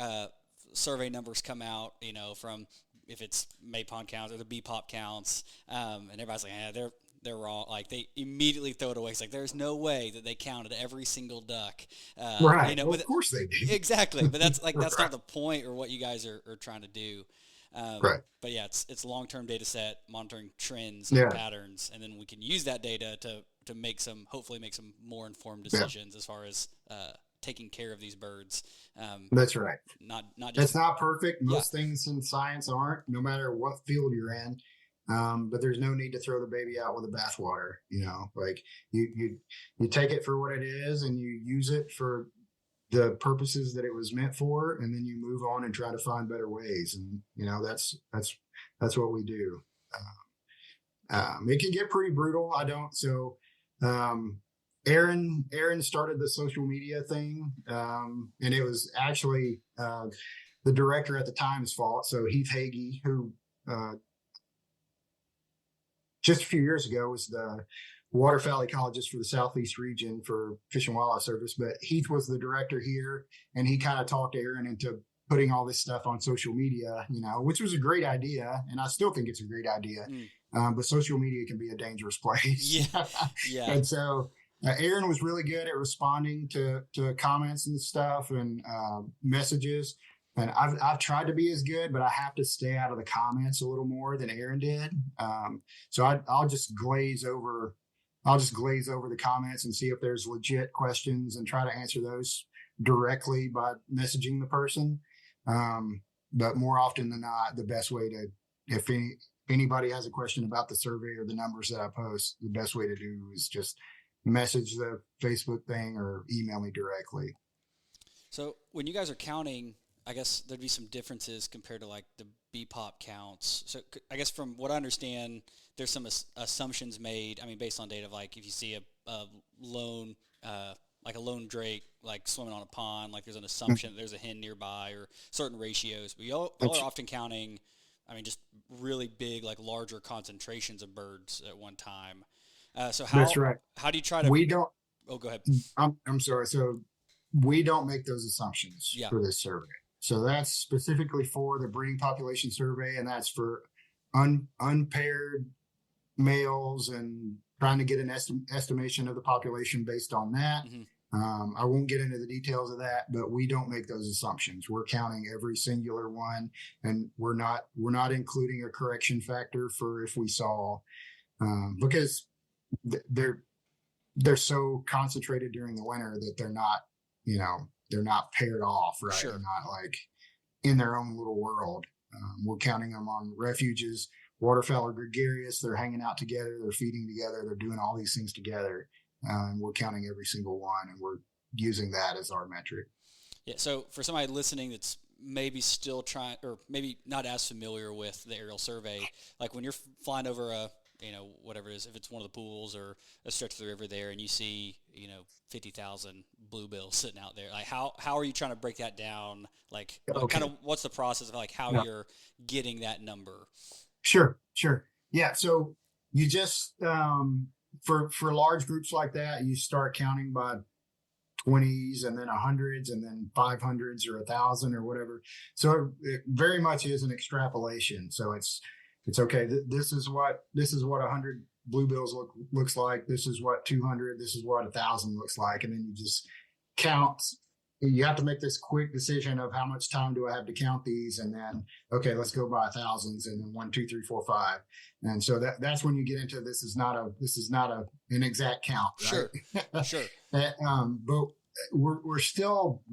survey numbers come out, from if it's May pond counts or the bee pop counts, and everybody's like, they're wrong. Like, they immediately throw it away. It's like, there's no way that they counted every single duck. Right. Well, of course they do. Exactly. But that's that's not the point or what you guys are trying to do. Right. But yeah, it's long-term data set, monitoring trends and patterns, and then we can use that data to hopefully make some more informed decisions as far as taking care of these birds. That's right. Not just. It's not perfect. Most things in science aren't, no matter what field you're in. But there's no need to throw the baby out with the bathwater. Like, you take it for what it is and you use it for the purposes that it was meant for, and then you move on and try to find better ways. And that's what we do. It can get pretty brutal. Aaron started the social media thing, and it was actually the director at the time's fault. So Heath Hagee, who just a few years ago was the waterfowl ecologist for the Southeast region for Fish and Wildlife Service, but Heath was the director here, and he kind of talked Aaron into putting all this stuff on social media, which was a great idea, and I still think it's a great idea. But social media can be a dangerous place. Yeah. And so Aaron was really good at responding to comments and stuff and messages. And I've tried to be as good, but I have to stay out of the comments a little more than Aaron did. So I'll just glaze over the comments and see if there's legit questions and try to answer those directly by messaging the person. But more often than not, the best way to, if anybody has a question about the survey or the numbers that I post, the best way to do is just message the Facebook thing or email me directly. So when you guys are counting, I guess there'd be some differences compared to like the BPOP counts. So I guess from what I understand, there's some assumptions made. I mean, based on data, like if you see a lone, like a lone drake, like swimming on a pond, like there's an assumption that there's a hen nearby or certain ratios. But y'all are often counting, I mean, just really big, like larger concentrations of birds at one time. So That's right. How do you try to? We don't. Oh, go ahead. I'm sorry. So we don't make those assumptions for this survey. So that's specifically for the breeding population survey, and that's for unpaired males and trying to get an estimation of the population based on that. I won't get into the details of that, but we don't make those assumptions. We're counting every singular one, and we're not including a correction factor for if we saw, because they're so concentrated during the winter that they're not paired off, right? Sure. They're not like in their own little world. We're counting them on refuges. Waterfowl are gregarious. They're hanging out together. They're feeding together. They're doing all these things together. And we're counting every single one, and we're using that as our metric. Yeah. So for somebody listening that's maybe still trying, or maybe not as familiar with the aerial survey, like when you're flying over whatever it is, if it's one of the pools or a stretch of the river there, and you see, 50,000 bluebills sitting out there, like how are you trying to break that down? Like what's the process of like how you're getting that number? Sure. Yeah. So you just, for large groups like that, you start counting by 20s and then 100s and then 500s or 1,000 or whatever. So it very much is an extrapolation. So it's okay. This is what 100 bluebills looks like. This is what 200. This is what 1,000 looks like. And then you just count. You have to make this quick decision of how much time do I have to count these, and then okay, let's go by thousands, and then 1, 2, 3, 4, 5, and so that's when you get into this is not an exact count, right? Sure. But we're still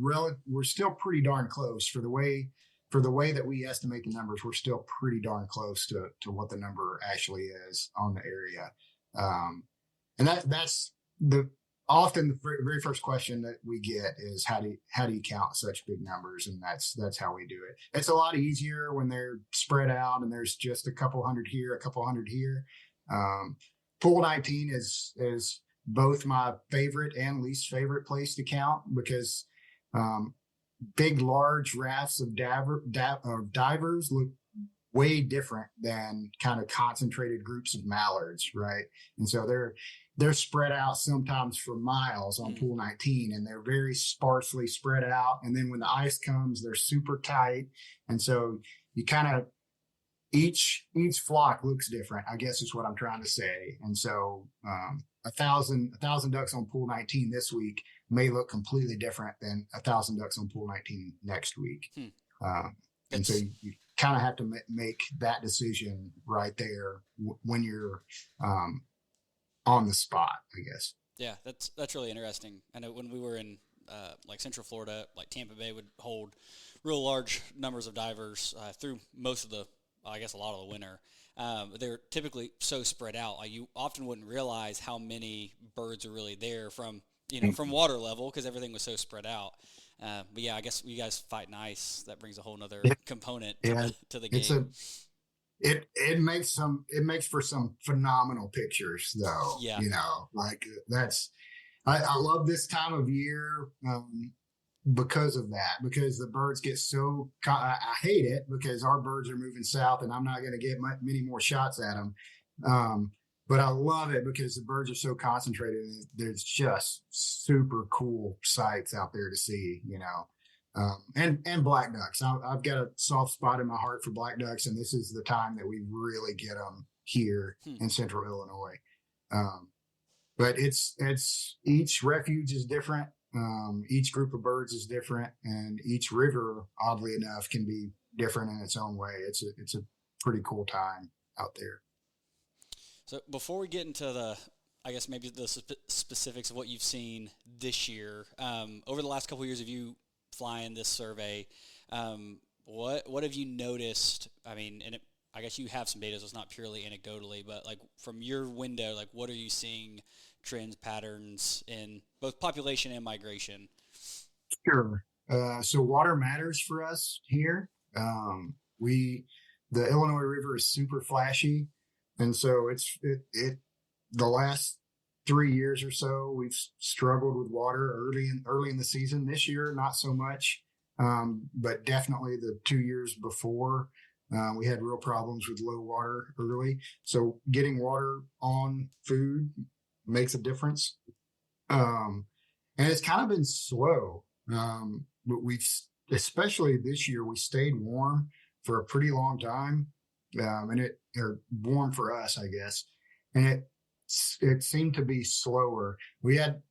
pretty darn close for the way that we estimate the numbers. We're still pretty darn close to what the number actually is on the area, and that's often the very first question that we get is how do you count such big numbers? And that's how we do it. It's a lot easier when they're spread out and there's just a couple hundred here, a couple hundred here. Pool 19 is both my favorite and least favorite place to count because big, large rafts of divers look way different than kind of concentrated groups of mallards, right? And so they're spread out sometimes for miles on Pool 19, and they're very sparsely spread out. And then when the ice comes, they're super tight. And so you kind of, each flock looks different, I guess is what I'm trying to say. And so 1,000 ducks on Pool 19 this week may look completely different than 1,000 ducks on Pool 19 next week. And so you kind of have to make that decision right there when you're on the spot, I guess. Yeah, that's really interesting. I know when we were in like Central Florida, like Tampa Bay would hold real large numbers of divers through most of a lot of the winter. They're typically so spread out. Like you often wouldn't realize how many birds are really there from water level because everything was so spread out. But yeah, I guess you guys fight nice. That brings a whole nother component to the game. It makes for some phenomenal pictures though. Yeah. Like that's, I love this time of year because of that, because the birds get so, I hate it because our birds are moving south and I'm not going to get many more shots at them. But I love it because the birds are so concentrated and there's just super cool sights out there to see, and black ducks. I've got a soft spot in my heart for black ducks, and this is the time that we really get them here in central Illinois. But it's each refuge is different. Each group of birds is different, and each river, oddly enough, can be different in its own way. It's a pretty cool time out there. So before we get into I guess maybe the specifics of what you've seen this year, over the last couple of years of you flying this survey, what have you noticed? I mean, I guess you have some data, so it's not purely anecdotally, but like from your window, like what are you seeing trends, patterns in both population and migration? Sure. So water matters for us here. The Illinois River is super flashy, and so the last 3 years or so we've struggled with water early in the season. This year, not so much, but definitely the 2 years before. We had real problems with low water early. So getting water on food makes a difference. And it's kind of been slow. But especially this year, we stayed warm for a pretty long time. Or warm for us, I guess. And it seemed to be slower. We had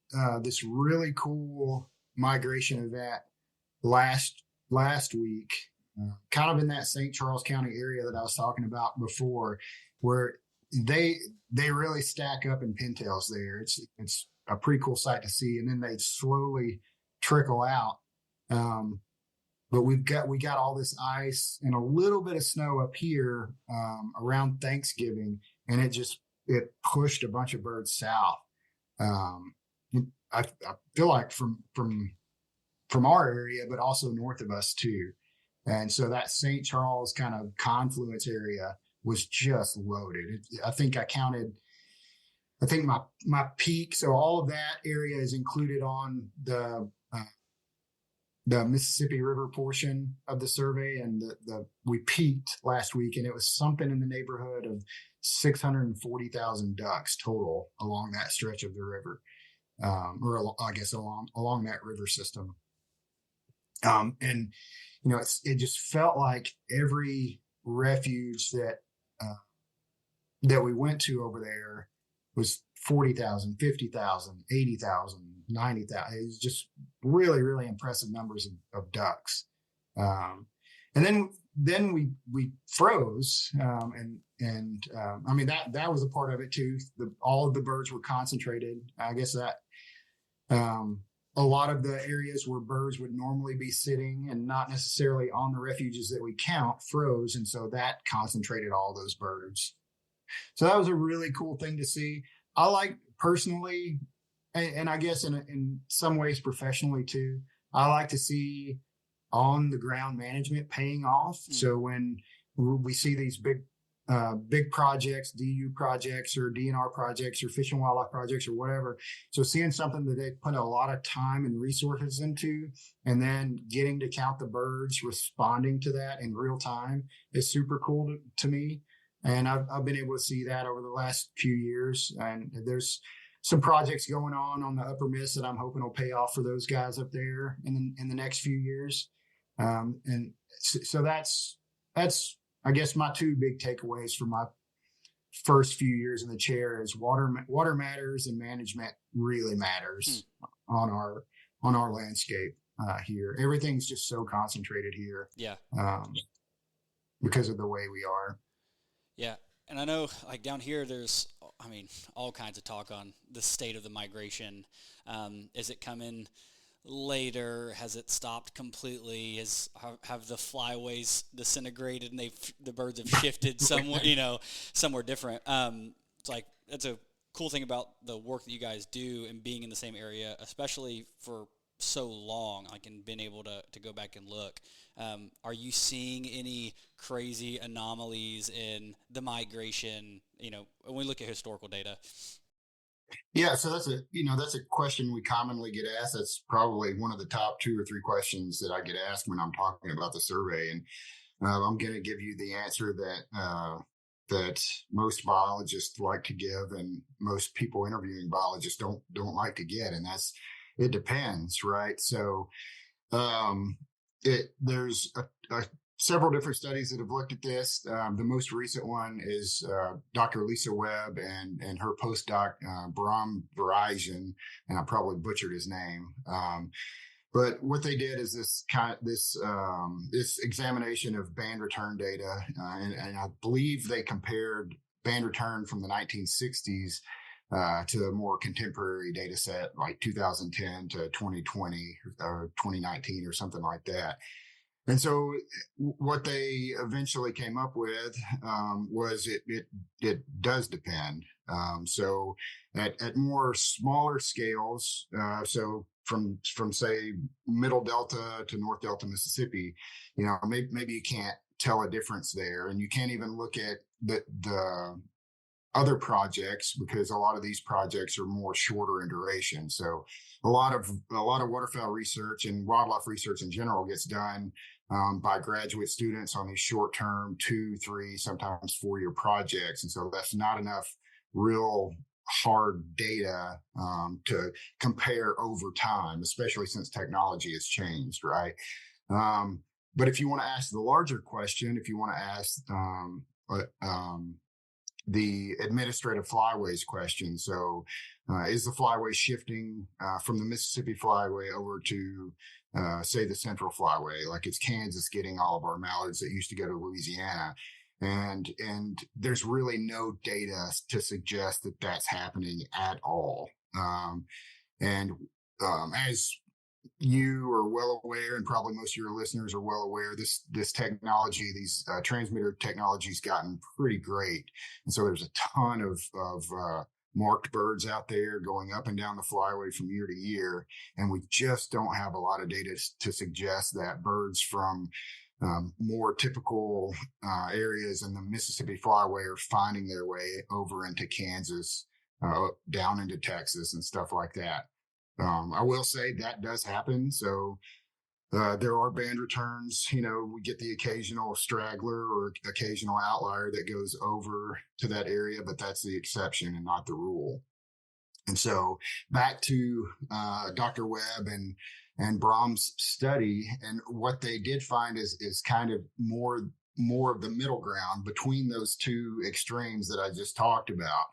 this really cool migration event last week, kind of in that St. Charles County area that I was talking about before, where they really stack up in pintails there. It's a pretty cool sight to see, and then they slowly trickle out. But we got all this ice and a little bit of snow up here around Thanksgiving, and it pushed a bunch of birds south. I feel like from our area, but also north of us too. And so that St. Charles kind of confluence area was just loaded. I think my peak. So all of that area is included on the Mississippi River portion of the survey, and we peaked last week, and it was something in the neighborhood of 640,000 ducks total along that stretch of the river, or I guess along that river system. And it just felt like every refuge that we went to over there was 40,000, 50,000, 80,000, 90,000. It was just really, really impressive numbers of ducks. And then we froze. I mean, that was a part of it too. All of the birds were concentrated. I guess that, a lot of the areas where birds would normally be sitting and not necessarily on the refuges that we count froze. And so that concentrated all those birds. So that was a really cool thing to see. I like personally, and I guess in some ways professionally too, I like to see on the ground management paying off. So when we see these big projects, DU projects or DNR projects or fish and wildlife projects or whatever. So seeing something that they put a lot of time and resources into, and then getting to count the birds responding to that in real time is super cool to me. And I've been able to see that over the last few years. And there's some projects going on the Upper Miss that I'm hoping will pay off for those guys up there in the next few years. And so that's I guess my two big takeaways from my first few years in the chair is water matters, and management really matters on our landscape here. Everything's just so concentrated here. Yeah. Because of the way we are. Yeah. And I know like down here, there's, I mean, all kinds of talk on the state of the migration. Is it coming later? Has it stopped completely? Have the flyways disintegrated and the birds have shifted somewhere, somewhere different? It's like, that's a cool thing about the work that you guys do and being in the same area, especially for so long, like, and being able to go back and look. Are you seeing any crazy anomalies in the migration, when we look at historical data? Yeah, so that's a question we commonly get asked. That's probably one of the top 2 or 3 questions that I get asked when I'm talking about the survey. And I'm going to give you the answer that most biologists like to give, and most people interviewing biologists don't like to get, and that's it depends, right? So there's several different studies that have looked at this. The most recent one is Dr. Lisa Webb and her postdoc Brahm Virajan, and I probably butchered his name. But what they did is this examination of band return data, and I believe they compared band return from the 1960s to a more contemporary data set, like 2010 to 2020 or 2019 or something like that. And so what they eventually came up with was it does depend. So at more smaller scales, so from say Middle Delta to North Delta Mississippi, maybe you can't tell a difference there, and you can't even look at the other projects because a lot of these projects are more shorter in duration. So a lot of waterfowl research and wildlife research in general gets done by graduate students on these short-term 2, 3, sometimes 4-year projects. And so that's not enough real hard data to compare over time, especially since technology has changed, right? But if you want to ask the larger question, if you want to ask the administrative flyways question. So is the flyway shifting from the Mississippi flyway over to, say, the Central flyway? Like, is Kansas getting all of our mallards that used to go to Louisiana? And there's really no data to suggest that that's happening at all. As you are well aware, and probably most of your listeners are well aware, this technology, these transmitter technology's gotten pretty great, and so there's a ton of marked birds out there going up and down the flyway from year to year, and we just don't have a lot of data to suggest that birds from more typical areas in the Mississippi flyway are finding their way over into Kansas, down into Texas, and stuff like that. I will say that does happen. So there are band returns. We get the occasional straggler or occasional outlier that goes over to that area, but that's the exception and not the rule. And so back to Dr. Webb and Brahm's study, and what they did find is kind of more of the middle ground between those 2 extremes that I just talked about.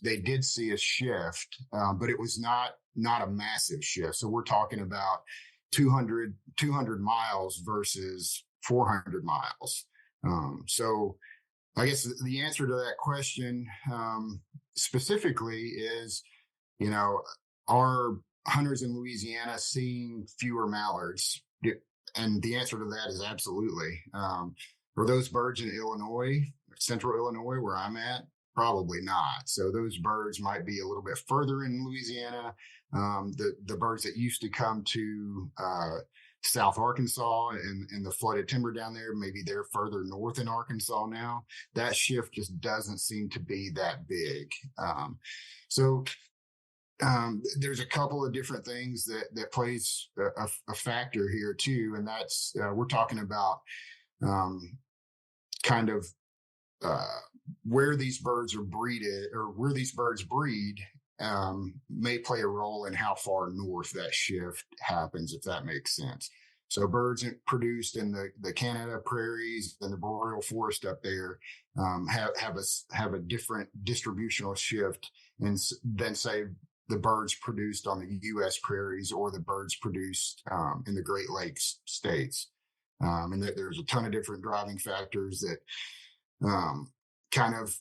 They did see a shift, but it was not a massive shift. So we're talking about 200 miles versus 400 miles. So I guess the answer to that question specifically is, are hunters in Louisiana seeing fewer mallards? And the answer to that is absolutely. Are those birds in Illinois, central Illinois, where I'm at? Probably not. So those birds might be a little bit further in Louisiana. The birds that used to come to South Arkansas and the flooded timber down there, maybe they're further north in Arkansas now. That shift just doesn't seem to be that big. So there's a couple of different things that plays a factor here too, and that's we're talking about kind of where these birds are breeded, or where these birds breed, may play a role in how far north that shift happens, if that makes sense. So birds produced in the Canada prairies and the boreal forest up there have a different distributional shift than say the birds produced on the U.S. prairies or the birds produced in the Great Lakes states. And that there's a ton of different driving factors that kind of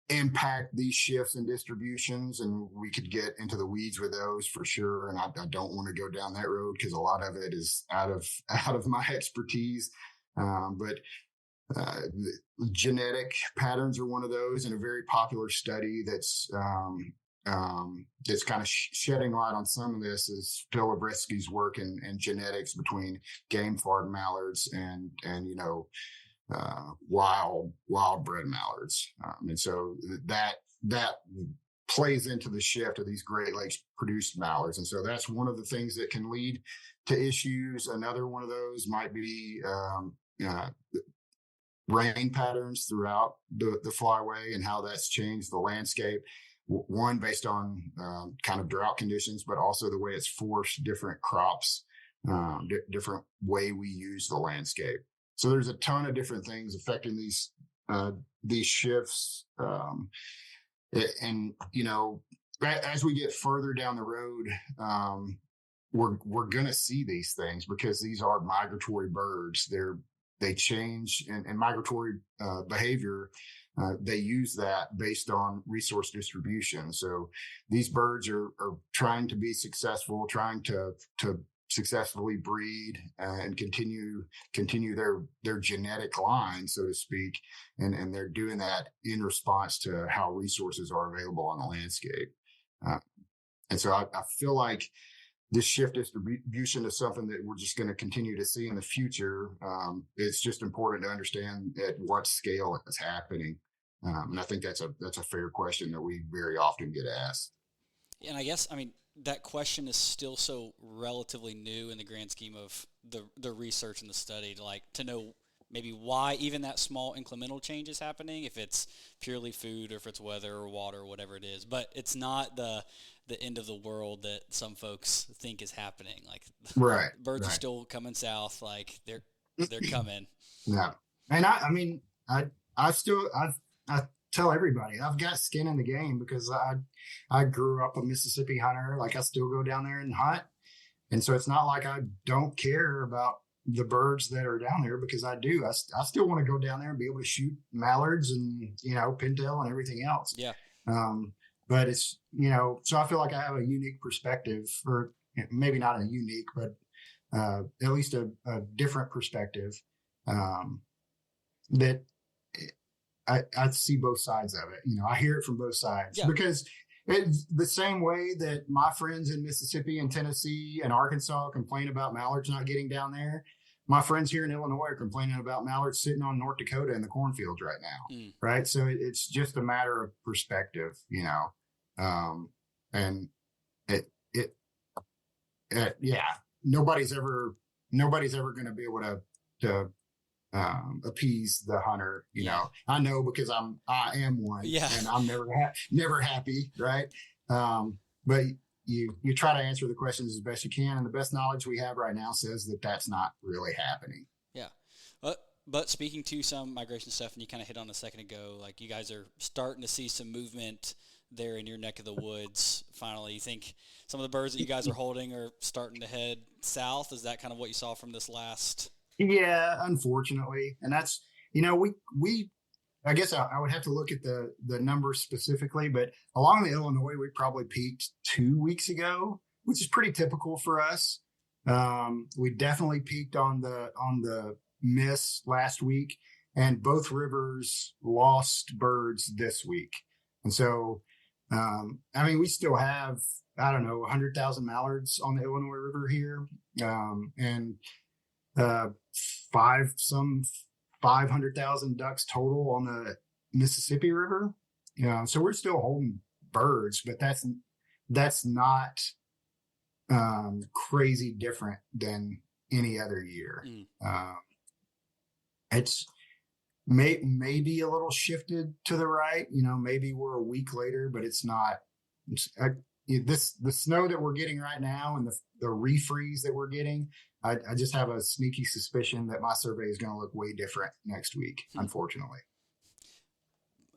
impact these shifts and distributions, and we could get into the weeds with those for sure. And I don't want to go down that road because a lot of it is out of my expertise. But genetic patterns are one of those, and a very popular study that's kind of shedding light on some of this is Phil Obretzky's work in genetics between game farmed mallards and wild bred mallards. And so that plays into the shift of these Great Lakes produced mallards. And so that's one of the things that can lead to issues. Another one of those might be rain patterns throughout the flyway and how that's changed the landscape. One, based on kind of drought conditions, but also the way it's forced different crops, different way we use the landscape. So there's a ton of different things affecting these shifts. And, you know, as we get further down the road, we're going to see these things because these are migratory birds. They change and migratory behavior. They use that based on resource distribution. So these birds are trying to be successful, trying to successfully breed and continue their genetic line, so to speak. And they're doing that in response to how resources are available on the landscape. And so I feel like this shift distribution is something that we're just going to continue to see in the future. It's just important to understand at what scale it's happening. And I think that's a fair question that we very often get asked. And I guess, I mean, that question is still so relatively new in the grand scheme of the research and the study, to know maybe why even that small incremental change is happening, if it's purely food or if it's weather or water or whatever it is. But it's not the end of the world that some folks think is happening. Right, birds are still coming south. They're coming. Yeah. And I tell everybody I've got skin in the game because I grew up a Mississippi hunter. I still go down there and hunt. And so it's not like I don't care about the birds that are down there, because I do. I still want to go down there and be able to shoot mallards and, pintail and everything else. Yeah. But it's, so I feel like I have a unique perspective, or maybe not a unique, but at least a different perspective that I see both sides of it. I hear it from both sides, because it's the same way that my friends in Mississippi and Tennessee and Arkansas complain about mallards not getting down there. My friends here in Illinois are complaining about mallards sitting on North Dakota in the cornfields right now. Right. So it's just a matter of perspective, and nobody's ever going to be able to appease the hunter. I know, because I am one, and I'm never happy. Right. But you try to answer the questions as best you can. And the best knowledge we have right now says that that's not really happening. Yeah. But speaking to some migration stuff, and you kind of hit on a second ago, you guys are starting to see some movement there in your neck of the woods. Finally, you think some of the birds that you guys are holding are starting to head south? Is that kind of what you saw from this last? Yeah, unfortunately. And that's, we I guess I would have to look at the numbers specifically, but along the Illinois, we probably peaked 2 weeks ago, which is pretty typical for us. We definitely peaked on the Miss last week, and both rivers lost birds this week. And so, we still have, 100,000 mallards on the Illinois River here, and 500,000 ducks total on the Mississippi River. So we're still holding birds, but that's not crazy different than any other year. It's maybe a little shifted to the right. Maybe we're a week later, but it's not. The snow that we're getting right now and the refreeze that we're getting, I just have a sneaky suspicion that my survey is going to look way different next week, unfortunately.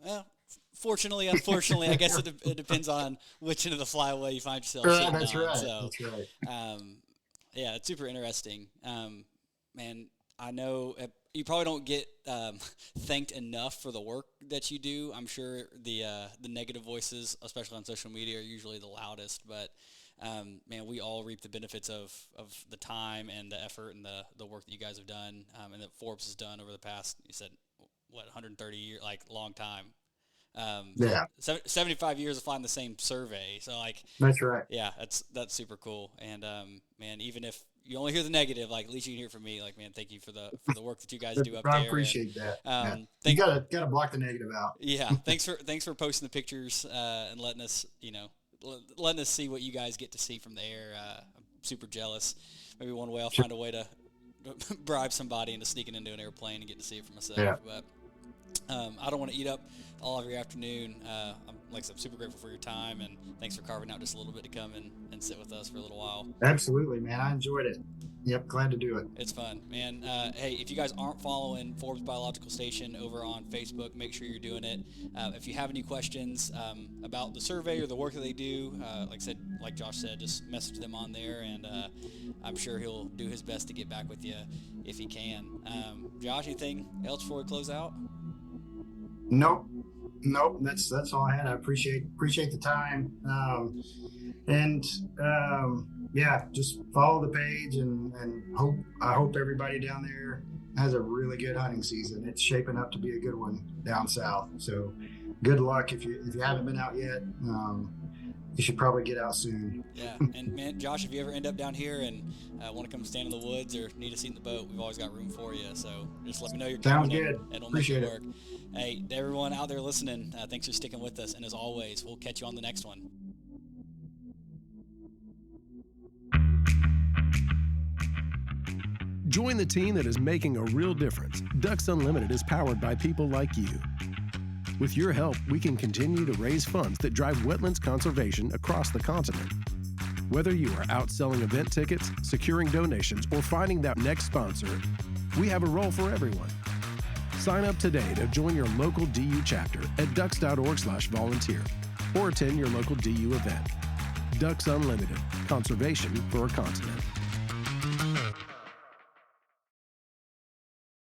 Well, fortunately, unfortunately, I guess it depends on which end of the flyway you find yourself sitting that's on. Right. So, that's right. It's super interesting. Man, I know you probably don't get thanked enough for the work that you do. I'm sure the negative voices, especially on social media, are usually the loudest. But man, we all reap the benefits of the time and the effort and the work that you guys have done, and that Forbes has done over the past, you said, 130 years, long time. 75 years of flying the same survey. So that's right. Yeah, that's super cool. And man, even if you only hear the negative. Like at least you can hear from me. Like, man, thank you for the work that you guys do up I there. appreciate that. Yeah. You gotta block the negative out. Yeah, thanks for posting the pictures and letting us see what you guys get to see from the air. I'm super jealous. Maybe one way I'll find a way to bribe somebody into sneaking into an airplane and get to see it for myself. Yeah. But I don't want to eat up all of your afternoon. I'm super grateful for your time, and thanks for carving out just a little bit to come and sit with us for a little while. Absolutely, man. I enjoyed it. Yep, glad to do it. It's fun, man. Hey, if you guys aren't following Forbes Biological Station over on Facebook, make sure you're doing it. If you have any questions about the survey or the work that they do, like Josh said, just message them on there, and I'm sure he'll do his best to get back with you if he can. Josh, anything else before we close out? Nope. That's all I had. I appreciate the time. Yeah, just follow the page and I hope everybody down there has a really good hunting season. It's shaping up to be a good one down south. So good luck if you haven't been out yet. You should probably get out soon. Yeah, and man, Josh, if you ever end up down here and want to come stand in the woods or need a seat in the boat, we've always got room for you. So just let me know you're coming. Sounds good. And we'll Appreciate make it work. Hey, to everyone out there listening, thanks for sticking with us. And as always, we'll catch you on the next one. Join the team that is making a real difference. Ducks Unlimited is powered by people like you. With your help, we can continue to raise funds that drive wetlands conservation across the continent. Whether you are out selling event tickets, securing donations, or finding that next sponsor, we have a role for everyone. Sign up today to join your local DU chapter at ducks.org/volunteer or attend your local DU event. Ducks Unlimited, conservation for a continent.